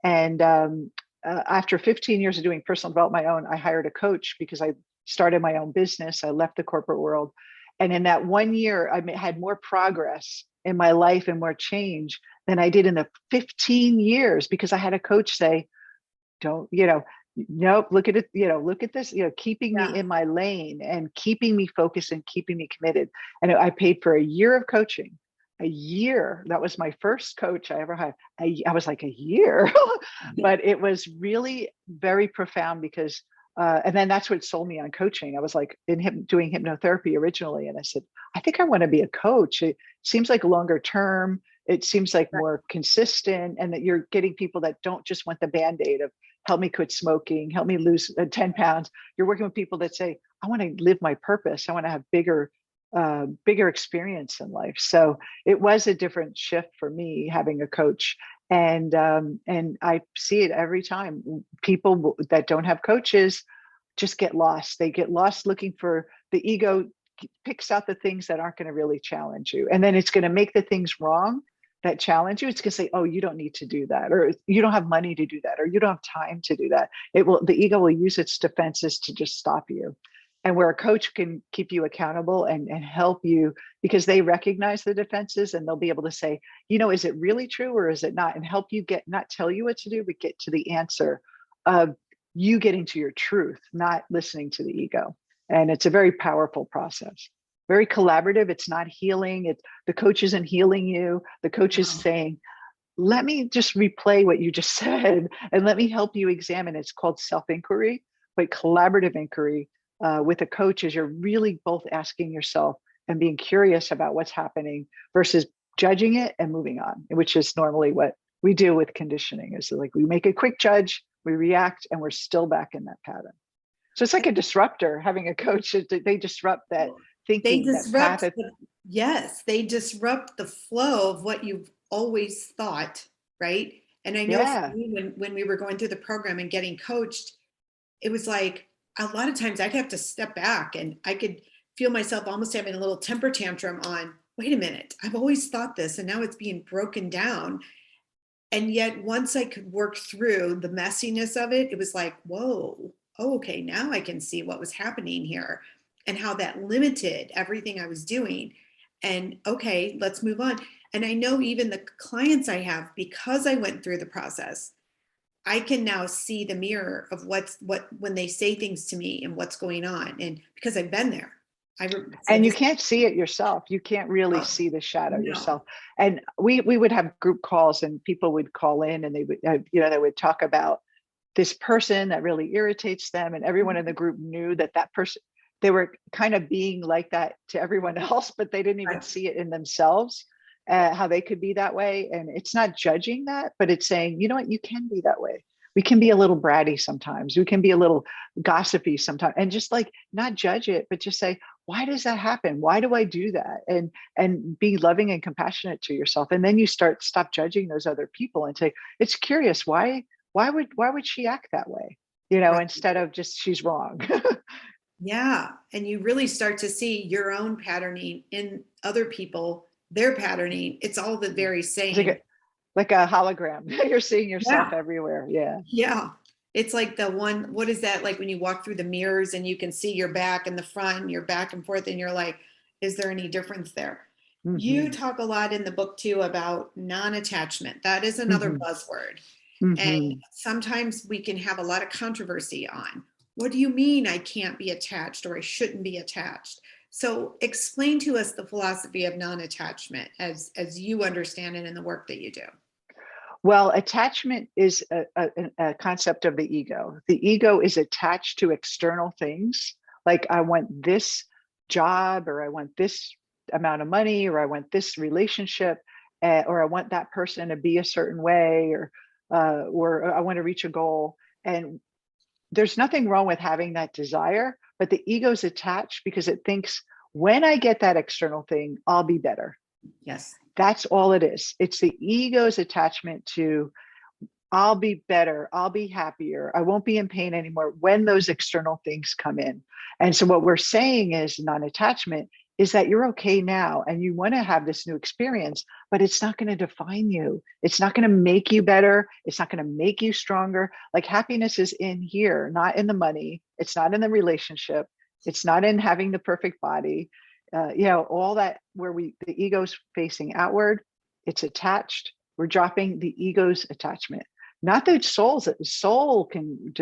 And after 15 years of doing personal development my own, I hired a coach because I started my own business. I left the corporate world. And in that 1 year, I had more progress in my life and more change than I did in the 15 years, because I had a coach say, don't, nope, look at it, look at this, keeping me in my lane and keeping me focused and keeping me committed. And I paid for a year of coaching. A year. That was my first coach I ever had. I was like, a year, but it was really very profound because, and then that's what sold me on coaching. I was like doing hypnotherapy originally. And I said, I think I want to be a coach. It seems like longer term. it seems like more consistent, and that you're getting people that don't just want the band-aid of help me quit smoking, help me lose 10 pounds. You're working with people that say, I want to live my purpose. I want to have bigger experience in life. So it was a different shift for me having a coach. And I see it every time. People that don't have coaches just get lost. They get lost looking for, the ego picks out the things that aren't going to really challenge you. And then it's going to make the things wrong that challenge you. It's going to say, oh, you don't need to do that, or you don't have money to do that, or you don't have time to do that. The ego will use its defenses to just stop you. And where a coach can keep you accountable and help you, because they recognize the defenses, and they'll be able to say, is it really true or is it not? And help you not tell you what to do, but get to the answer of you getting to your truth, not listening to the ego. And it's a very powerful process, very collaborative. It's not healing. The coach isn't healing you. The coach is saying, let me just replay what you just said and let me help you examine. It's called self-inquiry, but collaborative inquiry with a coach is you're really both asking yourself and being curious about what's happening versus judging it and moving on, which is normally what we do with conditioning. Is like we make a quick judge, we react, and we're still back in that pattern. So it's like a disruptor. Having a coach, they disrupt that thinking. Yes, they disrupt the flow of what you've always thought, right? And I know for me, when we were going through the program and getting coached, it was like a lot of times I'd have to step back, and I could feel myself almost having a little temper tantrum on, wait a minute, I've always thought this, and now it's being broken down. And yet once I could work through the messiness of it, it was like, whoa, oh, okay, now I can see what was happening here and how that limited everything I was doing. And okay, let's move on. And I know even the clients I have, because I went through the process, I can now see the mirror of what when they say things to me and what's going on. And because I've been there. And you can't see it yourself. You can't really see the shadow yourself. And we would have group calls, and people would call in, and they would, they would talk about this person that really irritates them. And everyone in the group knew that person, they were kind of being like that to everyone else, but they didn't even see it in themselves, how they could be that way. And it's not judging that, but it's saying, you know what, you can be that way. We can be a little bratty sometimes. We can be a little gossipy sometimes, and just like not judge it, but just say, why does that happen? Why do I do that? And be loving and compassionate to yourself. And then you stop judging those other people and say, it's curious. Why would she act that way? Instead of just, she's wrong. Yeah. And you really start to see your own patterning in other people, their patterning. It's all the very same. Like a hologram. You're seeing yourself everywhere. Yeah. Yeah. It's like the one, what is that? Like when you walk through the mirrors and you can see your back and the front, and you're back and forth, and you're like, is there any difference there? Mm-hmm. You talk a lot in the book too about non-attachment. That is another buzzword. Mm-hmm. And sometimes we can have a lot of controversy on, what do you mean I can't be attached, or I shouldn't be attached? So explain to us the philosophy of non-attachment as you understand it in the work that you do. Well, attachment is a concept of the ego. The ego is attached to external things. Like, I want this job, or I want this amount of money, or I want this relationship, or I want that person to be a certain way, or I want to reach a goal. And there's nothing wrong with having that desire, but the ego's attached because it thinks, when I get that external thing, I'll be better. Yes. That's all it is. It's the ego's attachment to, I'll be better, I'll be happier, I won't be in pain anymore when those external things come in. And so what we're saying is non-attachment is that you're okay now, and you want to have this new experience, but it's not going to define you. It's not going to make you better. It's not going to make you stronger. Like, happiness is in here, not in the money. It's not in the relationship. It's not in having the perfect body. All that where the ego's facing outward, it's attached. We're dropping the ego's attachment. Not that soul can,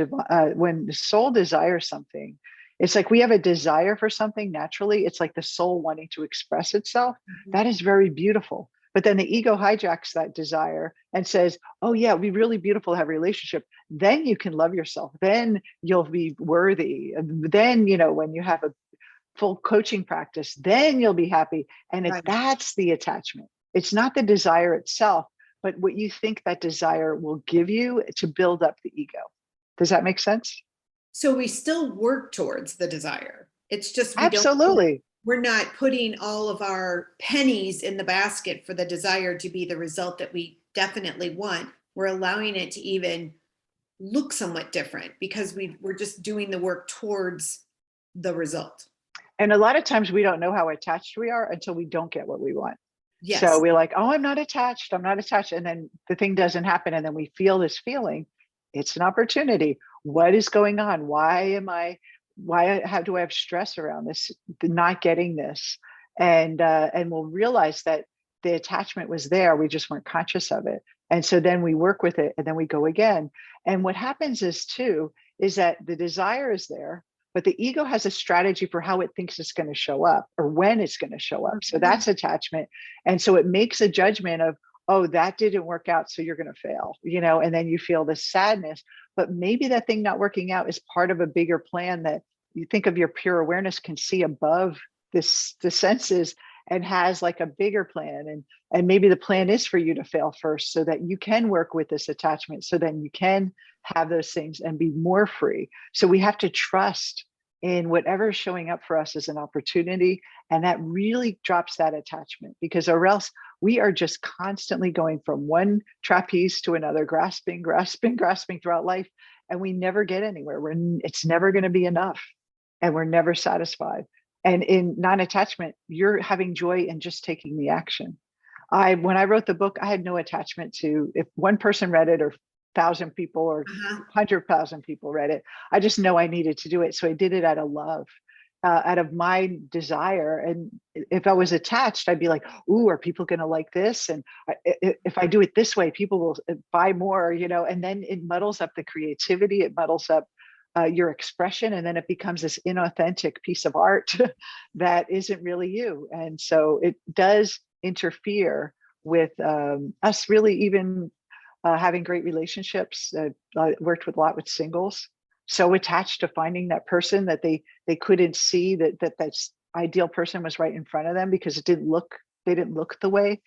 when the soul desires something, it's like we have a desire for something naturally. It's like the soul wanting to express itself. Mm-hmm. That is very beautiful. But then the ego hijacks that desire and says, oh yeah, it'd be really beautiful to have a relationship. Then you can love yourself. Then you'll be worthy. And then, when you have a full coaching practice, then you'll be happy. And that's the attachment. It's not the desire itself, but what you think that desire will give you to build up the ego. Does that make sense? So we still work towards the desire. It's just Absolutely. we're not putting all of our pennies in the basket for the desire to be the result that we definitely want. We're allowing it to even look somewhat different because we're just doing the work towards the result. And a lot of times we don't know how attached we are until we don't get what we want. Yes. So we're like, oh, I'm not attached. I'm not attached. And then the thing doesn't happen. And then we feel this feeling. It's an opportunity. What is going on? How do I have stress around this, not getting this? And we'll realize that the attachment was there. We just weren't conscious of it. And so then we work with it and then we go again. And what happens is that the desire is there, but the ego has a strategy for how it thinks it's going to show up or when it's going to show up. So that's attachment. And so it makes a judgment of, oh, that didn't work out, so you're going to fail, and then you feel this sadness. But maybe that thing not working out is part of a bigger plan that you think of your pure awareness can see above the senses and has like a bigger plan. And maybe the plan is for you to fail first so that you can work with this attachment, so then you can have those things and be more free. So we have to trust in whatever is showing up for us as an opportunity. And that really drops that attachment, because or else we are just constantly going from one trapeze to another, grasping throughout life. And we never get anywhere. It's never going to be enough. And we're never satisfied. And in non-attachment, you're having joy in just taking the action. When I wrote the book, I had no attachment to if one person read it or 1,000 people or 100,000 people read it. I just know I needed to do it. So I did it out of love, out of my desire. And if I was attached, I'd be like, ooh, are people going to like this? And if I do it this way, people will buy more, and then it muddles up the creativity. It muddles up your expression. And then it becomes this inauthentic piece of art that isn't really you. And so it does interfere with us really even having great relationships. I worked with a lot with singles, so attached to finding that person that they couldn't see that ideal person was right in front of them because they didn't look the way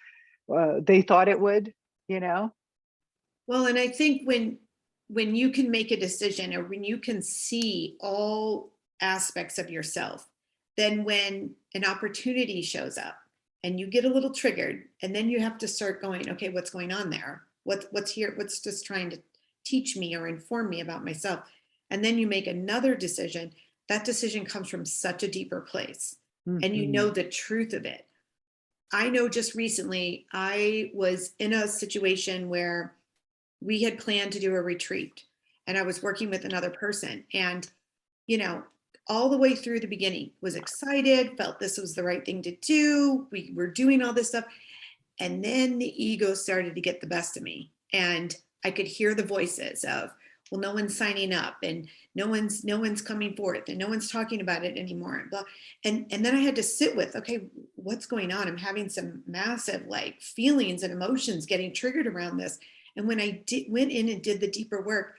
they thought it would, Well, and I think when you can make a decision or when you can see all aspects of yourself, then when an opportunity shows up and you get a little triggered, and then you have to start going, okay, what's going on there? What's here? What's just trying to teach me or inform me about myself? And then you make another decision. That decision comes from such a deeper place. Mm-hmm. And you know the truth of it. I know just recently, I was in a situation where we had planned to do a retreat and I was working with another person, and, all the way through the beginning was excited, felt this was the right thing to do. We were doing all this stuff. And then the ego started to get the best of me. And I could hear the voices of, well, no one's signing up and no one's coming forth and no one's talking about it anymore. And blah. And then I had to sit with, okay, what's going on? I'm having some massive feelings and emotions getting triggered around this. And when I went in and did the deeper work,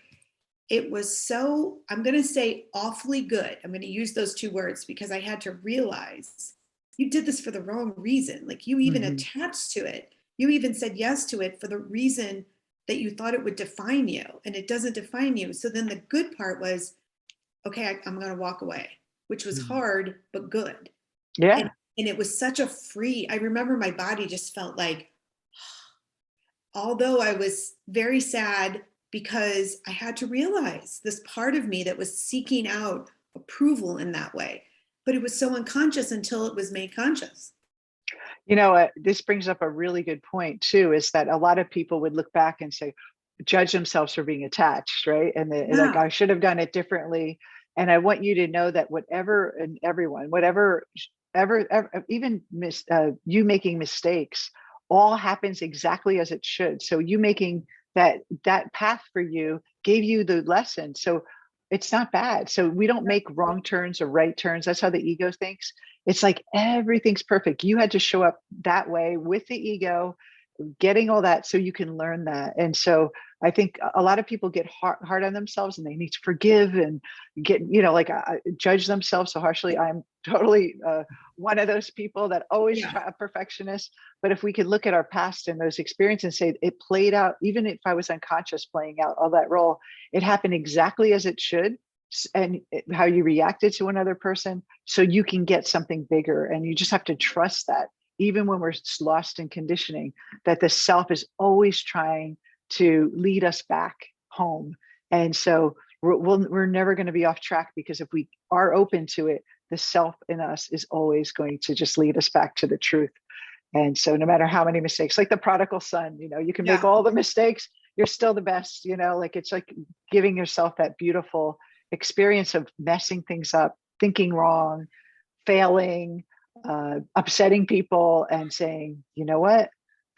it was so, I'm going to say awfully good. I'm going to use those two words because I had to realize you did this for the wrong reason. You even attached to it. You even said yes to it for the reason that you thought it would define you, and it doesn't define you. So then the good part was, okay, I'm going to walk away, which was hard, but good. Yeah. And it was such a free, I remember my body just felt like, although I was very sad because I had to realize this part of me that was seeking out approval in that way. But it was so unconscious until it was made conscious. This brings up a really good point too, is that a lot of people would look back and say, judge themselves for being attached, right? And like, I should have done it differently. And I want you to know that whatever and everyone, whatever, ever even you making mistakes, all happens exactly as it should. So you making that path for you gave you the lesson. So it's not bad. So we don't make wrong turns or right turns. That's how the ego thinks. It's like everything's perfect. You had to show up that way with the ego, getting all that so you can learn that. And so I think a lot of people get hard on themselves, and they need to forgive and get, like judge themselves so harshly. I'm totally one of those people that always try a perfectionist. But if we could look at our past and those experiences and say it played out, even if I was unconscious playing out all that role, it happened exactly as it should, and how you reacted to another person, so you can get something bigger. And you just have to trust that, even when we're lost in conditioning, that the self is always trying to lead us back home. And so we're never going to be off track, because if we are open to it, the self in us is always going to just lead us back to the truth. And so no matter how many mistakes, like the prodigal son, you can make all the mistakes, you're still the best, like it's like giving yourself that beautiful experience of messing things up, thinking wrong, failing, upsetting people, and saying, you know what,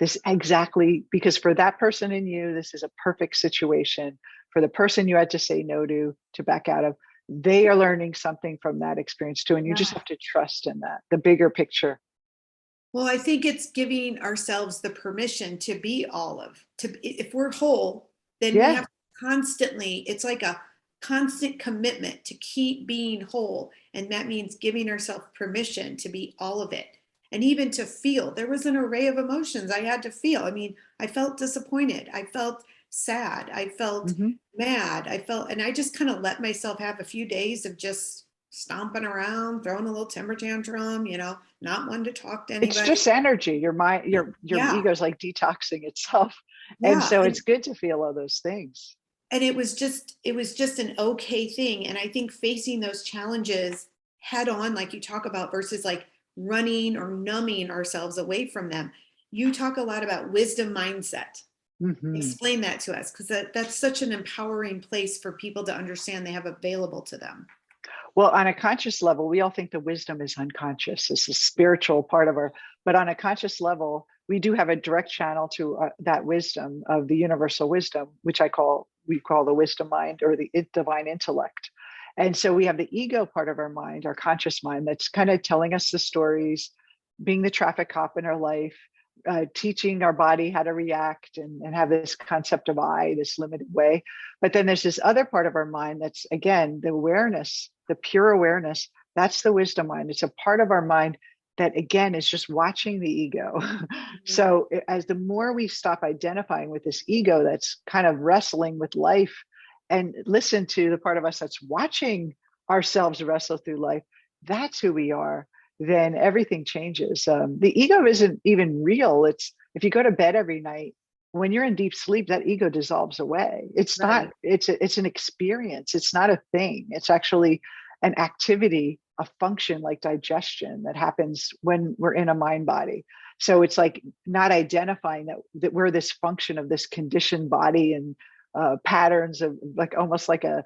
this exactly, because for that person in you, this is a perfect situation. For the person you had to say no to back out of, they are learning something from that experience too. And you just have to trust in that, the bigger picture. Well, I think it's giving ourselves the permission to be if we're whole, then we have constantly, it's like a constant commitment to keep being whole. And that means giving ourselves permission to be all of it. And even to feel. There was an array of emotions I had to feel. I mean, I felt disappointed. I felt sad. I felt mad. And I just kind of let myself have a few days of just stomping around, throwing a little temper tantrum, not wanting to talk to anybody. It's just energy. Your mind, your ego's like detoxing itself. And so it's good to feel all those things. And it was just an okay thing. And I think facing those challenges head on, like you talk about, versus like running or numbing ourselves away from them. You talk a lot about wisdom mindset. Explain that to us, because that's such an empowering place for people to understand they have available to them. Well, on a conscious level, we all think the wisdom is unconscious. It's a spiritual part of but on a conscious level, we do have a direct channel to that wisdom of the universal wisdom, which we call the wisdom mind, or the divine intellect. And so we have the ego part of our mind, our conscious mind, that's kind of telling us the stories, being the traffic cop in our life, teaching our body how to react and have this concept of I, this limited way. But then there's this other part of our mind that's, again, the awareness, the pure awareness. That's the wisdom mind. It's a part of our mind that, again, is just watching the ego. So as the more we stop identifying with this ego that's kind of wrestling with life, and listen to the part of us that's watching ourselves wrestle through life, that's who we are, then everything changes. The ego isn't even real. It's, if you go to bed every night, when you're in deep sleep, that ego dissolves away. It's not, it's an experience. It's not a thing. It's actually an activity, a function like digestion that happens when we're in a mind body. So it's like not identifying that we're this function of this conditioned body and patterns of like almost like a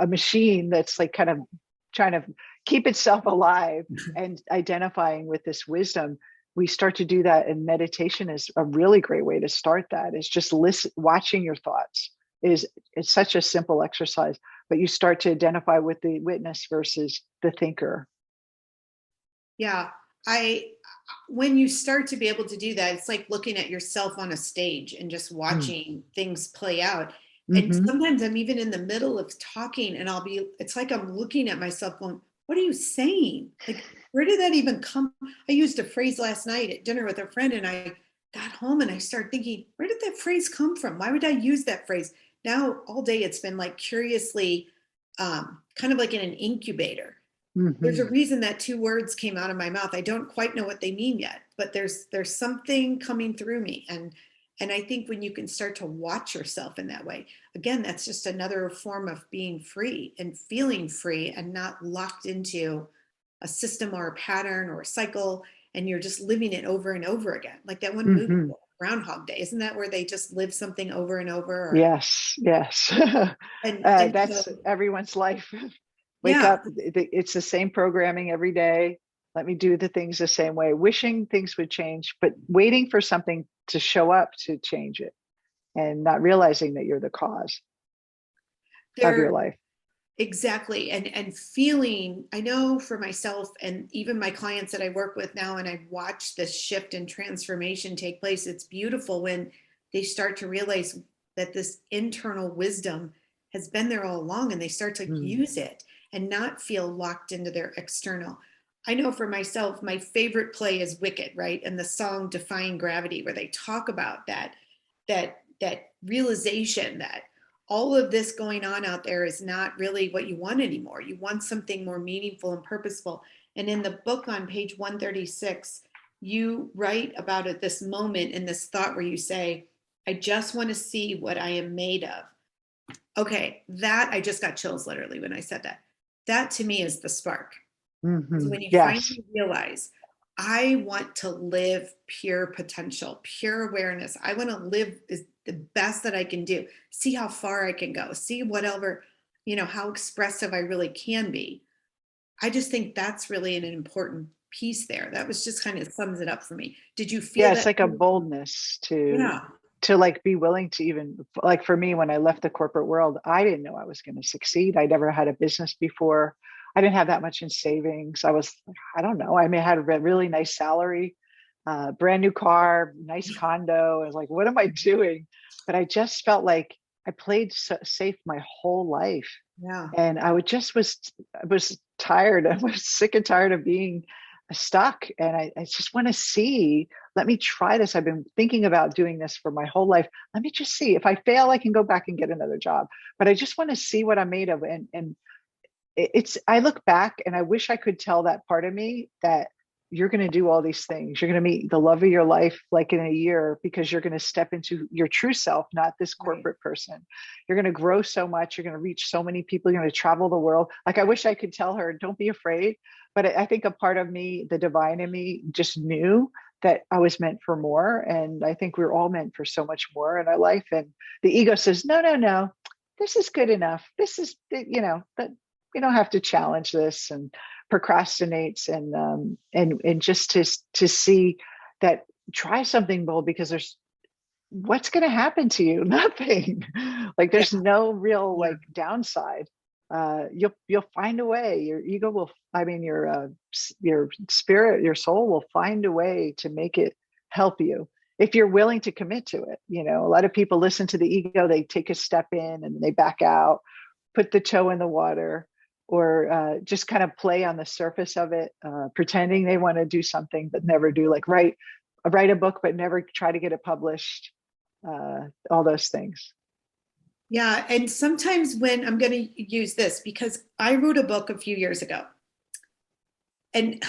machine that's like kind of trying to keep itself alive, and identifying with this wisdom. We start to do that, and meditation is a really great way to start that. It's just watching your thoughts. It's such a simple exercise, but you start to identify with the witness versus the thinker. Yeah. When you start to be able to do that, it's like looking at yourself on a stage and just watching things play out. And sometimes I'm even in the middle of talking, and it's like I'm looking at myself going, what are you saying? Like, where did that even come? I used a phrase last night at dinner with a friend, and I got home and I started thinking, where did that phrase come from? Why would I use that phrase? Now, all day it's been like curiously, kind of like in an incubator. There's a reason that two words came out of my mouth. I don't quite know what they mean yet, but there's something coming through me. And I think when you can start to watch yourself in that way, again, that's just another form of being free and feeling free and not locked into a system or a pattern or a cycle. And you're just living it over and over again. Like that one movie, Groundhog Day. Isn't that where they just live something over and over? Yes. And that's everyone's life. Wake up. It's the same programming every day. Let me do the things the same way, wishing things would change, but waiting for something to show up to change it, and not realizing that you're the cause of your life. Exactly. And feeling, I know for myself and even my clients that I work with now, and I've watched this shift and transformation take place. It's beautiful when they start to realize that this internal wisdom has been there all along and they start to Mm. use it and not feel locked into their external. I know for myself, my favorite play is Wicked, right? And the song Defying Gravity, where they talk about that realization that all of this going on out there is not really what you want anymore. You want something more meaningful and purposeful. And in the book on page 136, you write about it, this moment and this thought where you say, I just want to see what I am made of. Okay, that I just got chills literally when I said that. That to me is the spark. Is when you Yes. finally realize, I want to live pure potential, pure awareness. I want to live is the best that I can do. See how far I can go. See whatever, how expressive I really can be. I just think that's really an important piece there. That was just kind of sums it up for me. Did you feel Yeah, it's that? like a boldness Yeah. to like be willing to even, like for me, when I left the corporate world, I didn't know I was going to succeed. I never had a business before. I didn't have that much in savings. I don't know. I mean, I had a really nice salary, brand new car, nice condo. I was like, what am I doing? But I just felt like I played safe my whole life. Yeah. And I was tired. I was sick and tired of being stuck. And I just want to see, let me try this. I've been thinking about doing this for my whole life. Let me just see. If I fail, I can go back and get another job. But I just want to see what I'm made of. And I look back and I wish I could tell that part of me that you're going to do all these things. You're going to meet the love of your life like in a year, because you're going to step into your true self, not this Right. corporate person. You're going to grow so much. You're going to reach so many people. You're going to travel the world. Like, I wish I could tell her, don't be afraid. But I think a part of me, the divine in me, just knew that I was meant for more. And I think we're all meant for so much more in our life. And the ego says, no, no, no, this is good enough. This is, that we don't have to challenge this, and procrastinates, and just to see that, try something bold, because there's, what's going to happen to you? Nothing. Like, Yeah. there's no real Yeah. like downside. You'll find a way. Your ego will, I mean, your spirit, your soul will find a way to make it help you if you're willing to commit to it. A lot of people listen to the ego, they take a step in and they back out, put the toe in the water, or just kind of play on the surface of it, pretending they want to do something but never do, like write a book but never try to get it published, all those things. Yeah. And sometimes when I'm going to use this, because I wrote a book a few years ago and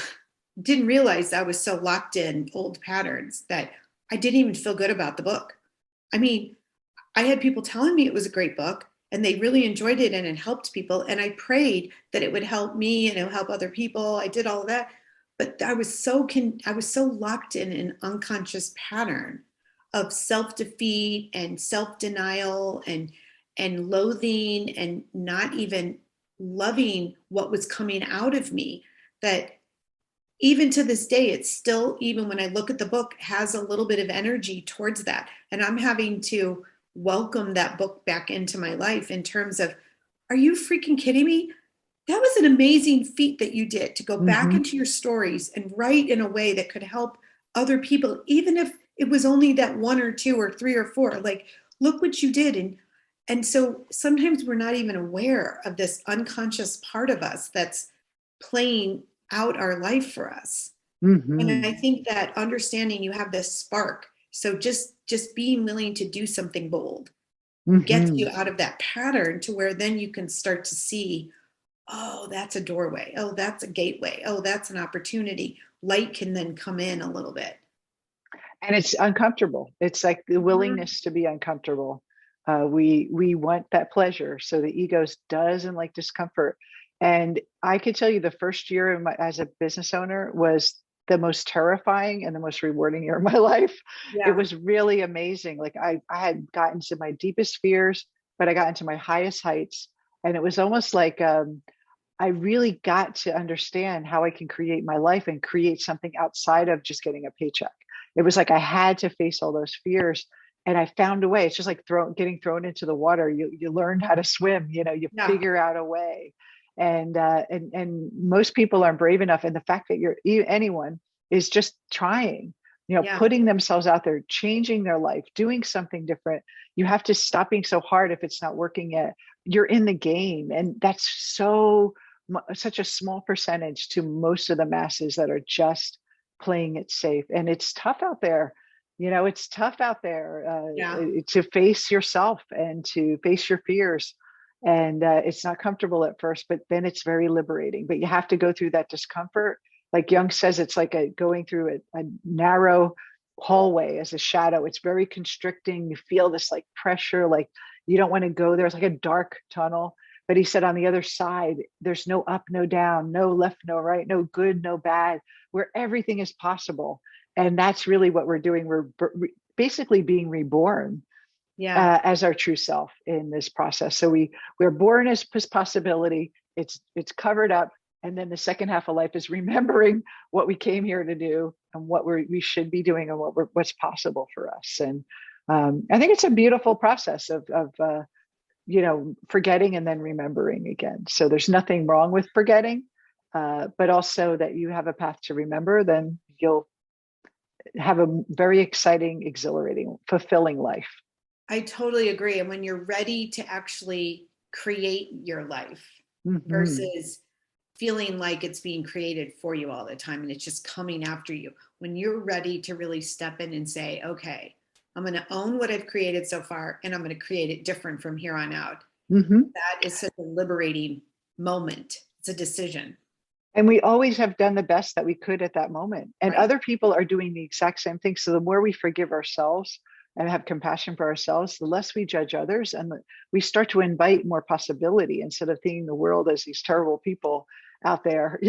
didn't realize I was so locked in old patterns that I didn't even feel good about the book. I mean, I had people telling me it was a great book and they really enjoyed it and it helped people. And I prayed that it would help me and it would help other people. I did all of that. But I was so locked in an unconscious pattern of self-defeat and self-denial and loathing and not even loving what was coming out of me, that even to this day, it's still, even when I look at the book, has a little bit of energy towards that. And I'm having to welcome that book back into my life in terms of, are you freaking kidding me? That was an amazing feat that you did, to go back Mm-hmm. into your stories and write in a way that could help other people, even if it was only that one or two or three or four. Like, look what you did. And so sometimes we're not even aware of this unconscious part of us that's playing out our life for us. And Mm-hmm. I think that understanding you have this spark. So just being willing to do something bold gets Mm-hmm. you out of that pattern to where then you can start to see, oh, that's a doorway. Oh, that's a gateway. Oh, that's an opportunity. Light can then come in a little bit. And it's uncomfortable. It's like the Mhm. willingness to be uncomfortable. We want that pleasure, so the ego doesn't like discomfort. And I could tell you, the first year as a business owner was the most terrifying and the most rewarding year of my life. It Yeah. was really amazing. Like, I had gotten to my deepest fears, but I got into my highest heights, and it was almost like, I really got to understand how I can create my life and create something outside of just getting a paycheck. It was like I had to face all those fears. And I found a way. It's just like getting thrown into the water. You learn how to swim, you figure out a way. And most people aren't brave enough. And the fact that anyone is just trying, putting themselves out there, changing their life, doing something different. You have to stop being so hard if it's not working yet. You're in the game. And that's such a small percentage to most of the masses that are just playing it safe. And it's tough out there. It's tough out there to face yourself and to face your fears. And it's not comfortable at first, but then it's very liberating. But you have to go through that discomfort. Like Jung says, it's like going through a narrow hallway as a shadow. It's very constricting. You feel this like pressure, like you don't want to go there. It's like a dark tunnel. But he said on the other side, there's no up, no down, no left, no right, no good, no bad, where everything is possible. And that's really what we're doing. We're basically being reborn as our true self in this process. So we're born as possibility. It's covered up. And then the second half of life is remembering what we came here to do and what we should be doing and what's possible for us. And I think it's a beautiful process of forgetting and then remembering again. So there's nothing wrong with forgetting, but also that you have a path to remember, then you'll have a very exciting, exhilarating, fulfilling life. I totally agree. And when you're ready to actually create your life versus feeling like it's being created for you all the time and it's just coming after you, when you're ready to really step in and say, okay, I'm going to own what I've created so far, and I'm going to create it different from here on out. That is such a liberating moment. It's a decision. And we always have done the best that we could at that moment. And other people are doing the exact same thing. So the more we forgive ourselves and have compassion for ourselves, the less we judge others. And we start to invite more possibility instead of seeing the world as these terrible people out there.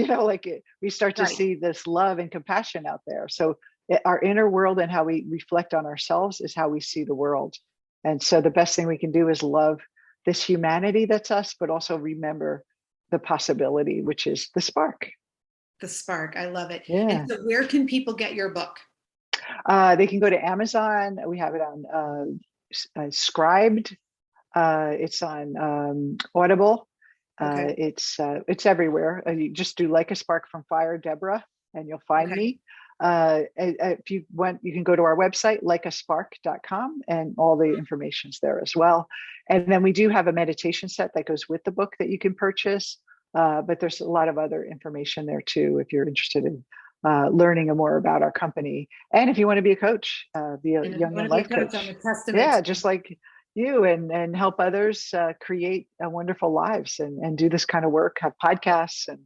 We start to see this love and compassion out there. So our inner world and how we reflect on ourselves is how we see the world. And so the best thing we can do is love this humanity that's us, but also remember the possibility, which is the spark. The spark. I love it. Yeah. And so where can people get your book? They can go to Amazon. We have it on Scribed. It's on Audible. It's everywhere. You just do Like a Spark from Fire, Debra, and you'll find me. If you want, you can go to our website, likeaspark.com, and all the information's there as well. And then we do have a meditation set that goes with the book that you can purchase. But there's a lot of other information there too, if you're interested in learning more about our company. And if you want to be a coach, be a Jungian Life Coach. Yeah, just like you, and help others create wonderful lives and do this kind of work, have podcasts and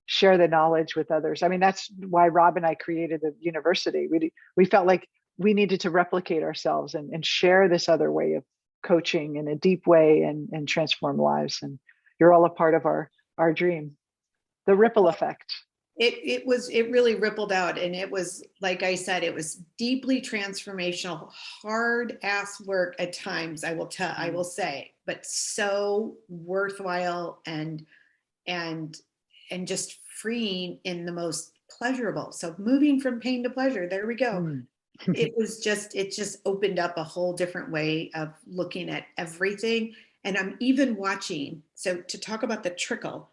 share the knowledge with others. I mean, that's why Rob and I created the university. We felt like we needed to replicate ourselves and share this other way of coaching in a deep way and transform lives. And you're all a part of our dream, the ripple effect. It really rippled out. And it was, like I said, it was deeply transformational, hard ass work at times, I will say, but so worthwhile and just freeing in the most pleasurable. So moving from pain to pleasure, there we go. It just opened up a whole different way of looking at everything. And I'm even watching, so to talk about the trickle,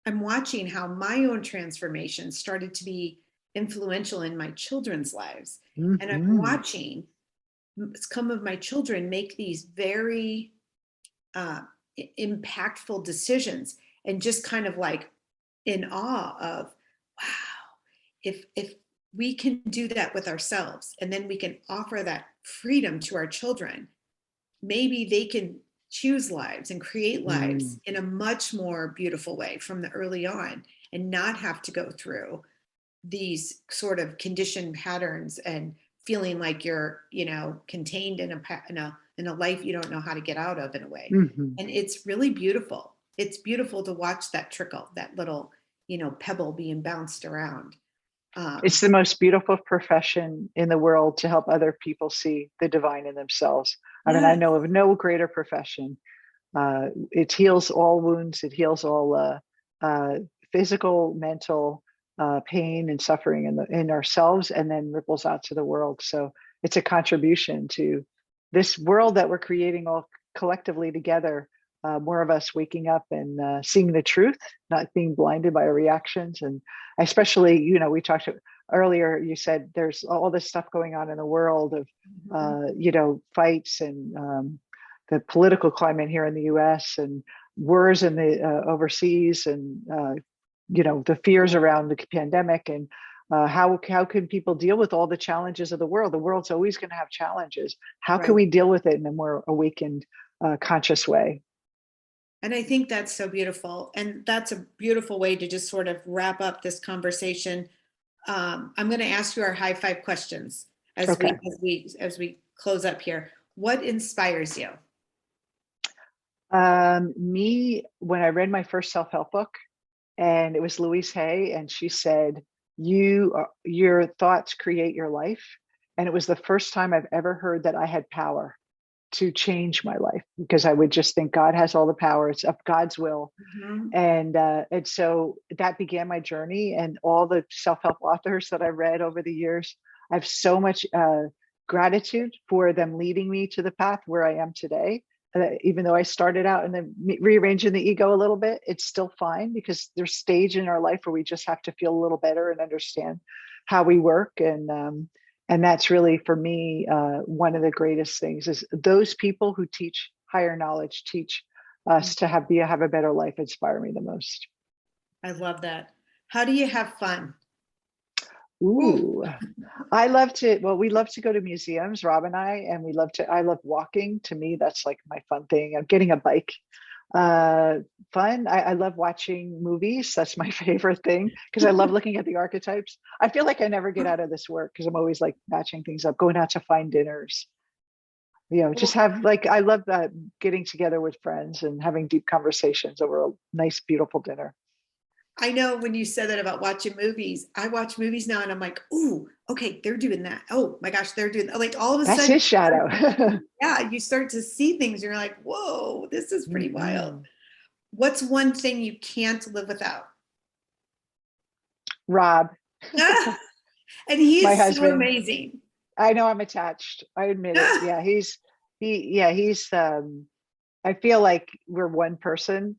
I'm watching how my own transformation started to be influential in my children's lives. And I'm watching some of my children make these very impactful decisions, and just kind of like in awe of, wow, if we can do that with ourselves, and then we can offer that freedom to our children, maybe they can choose lives and create lives in a much more beautiful way from the early on, and not have to go through these sort of conditioned patterns and feeling like you're, contained in a life you don't know how to get out of, in a way. And it's really beautiful. It's beautiful to watch that trickle, that little, pebble being bounced around. It's the most beautiful profession in the world to help other people see the divine in themselves. I mean, I know of no greater profession. It heals all wounds. It heals all physical, mental pain and suffering in ourselves, and then ripples out to the world. So it's a contribution to this world that we're creating all collectively together, more of us waking up and seeing the truth, not being blinded by our reactions. And especially, we talked earlier, you said there's all this stuff going on in the world of, fights and the political climate here in the US and wars in the overseas and, the fears around the pandemic and how can people deal with all the challenges of the world? The world's always going to have challenges. How can we deal with it in a more awakened, conscious way? And I think that's so beautiful. And that's a beautiful way to just sort of wrap up this conversation. I'm going to ask you our high five questions as we close up here. What inspires you? Me, when I read my first self-help book, and it was Louise Hay, and she said, your thoughts create your life. And it was the first time I've ever heard that I had power to change my life, because I would just think God has all the power. It's of God's will. And so that began my journey, and all the self-help authors that I read over the years. I have so much gratitude for them leading me to the path where I am today. Even though I started out and then rearranging the ego a little bit, it's still fine, because there's stage in our life where we just have to feel a little better and understand how we work. And that's really, for me, one of the greatest things is those people who teach higher knowledge, teach us to have a better life, inspire me the most. I love that. How do you have fun? Ooh, we love to go to museums, Rob and I love walking. To me, that's like my fun thing. I'm getting a bike. Fun. I love watching movies. That's my favorite thing, because I love looking at the archetypes. I feel like I never get out of this work, because I'm always like matching things up, going out to fine dinners. Just have I love that, getting together with friends and having deep conversations over a nice, beautiful dinner. I know when you said that about watching movies, I watch movies now and I'm like, ooh, okay, they're doing that. Oh my gosh, they're doing that. Like all of a sudden. That's his shadow. Yeah, you start to see things and you're like, whoa, this is pretty wild. What's one thing you can't live without? Rob. And he's my so husband. Amazing. I know, I'm attached. I admit it. Yeah, he's I feel like we're one person,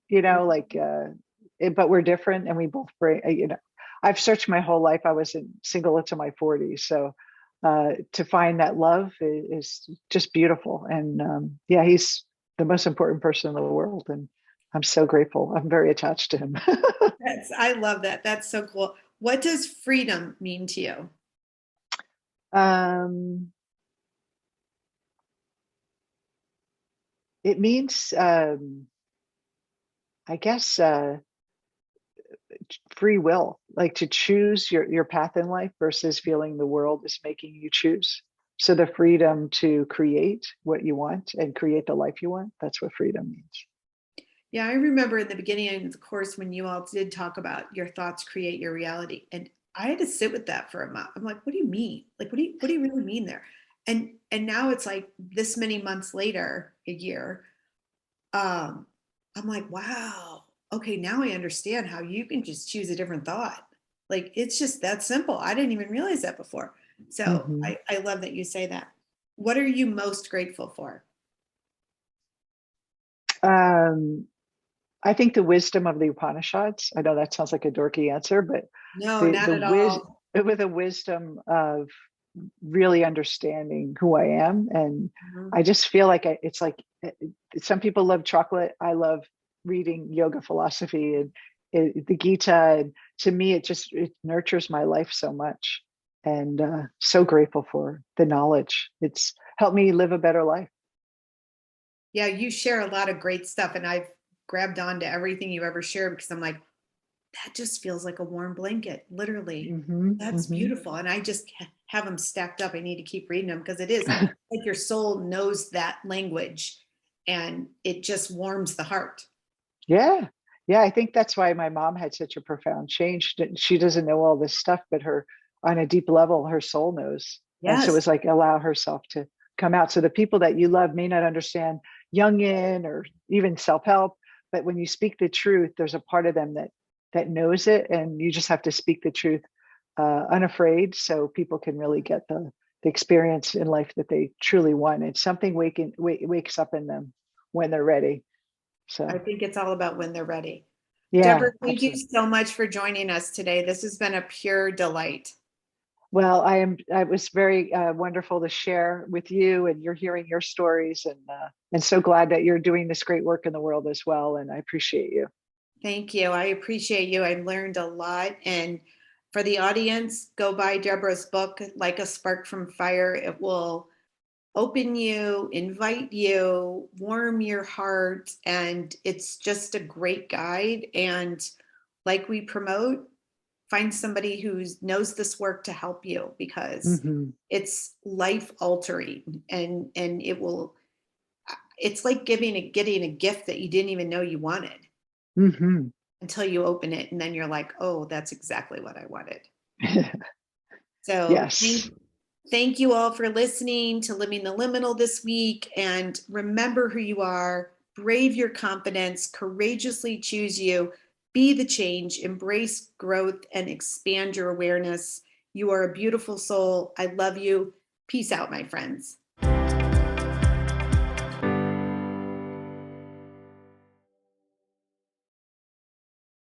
but we're different, and we both bring, I've searched my whole life. I was single into my 40s. So to find that love is just beautiful. And he's the most important person in the world. And I'm so grateful. I'm very attached to him. I love that. That's so cool. What does freedom mean to you? It means, I guess, free will, like to choose your path in life versus feeling the world is making you choose. So the freedom to create what you want and create the life you want, that's what freedom means. Yeah, I remember in the beginning of the course when you all did talk about your thoughts create your reality. And I had to sit with that for a month. I'm like, what do you mean? Like, what do you really mean there? And now it's like this many months later, a year, I'm like, wow, okay, now I understand how you can just choose a different thought. Like, it's just that simple. I didn't even realize that before. So I love that you say that. What are you most grateful for? I think the wisdom of the Upanishads. I know that sounds like a dorky answer, but no, not at all. With a wisdom of really understanding who I am. And I just feel like it's like, some people love chocolate. I love reading yoga philosophy and the Gita. And to me, it nurtures my life so much. And so grateful for the knowledge. It's helped me live a better life. Yeah, you share a lot of great stuff. And I've grabbed on to everything you ever shared, because I'm like, that just feels like a warm blanket, literally. That's beautiful. And I just have them stacked up. I need to keep reading them, because it is like your soul knows that language and it just warms the heart. Yeah. I think that's why my mom had such a profound change. She doesn't know all this stuff, but on a deep level, her soul knows. Yes. And so it was like, allow herself to come out. So the people that you love may not understand Jungian or even self-help, but when you speak the truth, there's a part of them that knows it, and you just have to speak the truth unafraid, so people can really get the experience in life that they truly want. And something wakes up in them when they're ready. So I think it's all about when they're ready. yeah, Debra, thank you absolutely. so much for joining us today. This has been a pure delight. Well, it was very wonderful to share with you, and you're hearing your stories, and so glad that you're doing this great work in the world as well. And I appreciate you. Thank you. I appreciate you. I learned a lot. And for the audience, go buy Debra's book, Like a Spark from Fire. It will open you, invite you, warm your heart. And it's just a great guide. And like we promote, find somebody who knows this work to help you, because Hmm. it's life altering, and it's like getting a gift that you didn't even know you wanted Hmm. until you open it, and then you're like, oh, that's exactly what I wanted. So Yes. thank you all for listening to Living the Liminal this week, and remember who you are, brave your confidence, courageously choose you, be the change, embrace growth, and expand your awareness. You are a beautiful soul. I love you. Peace out, my friends.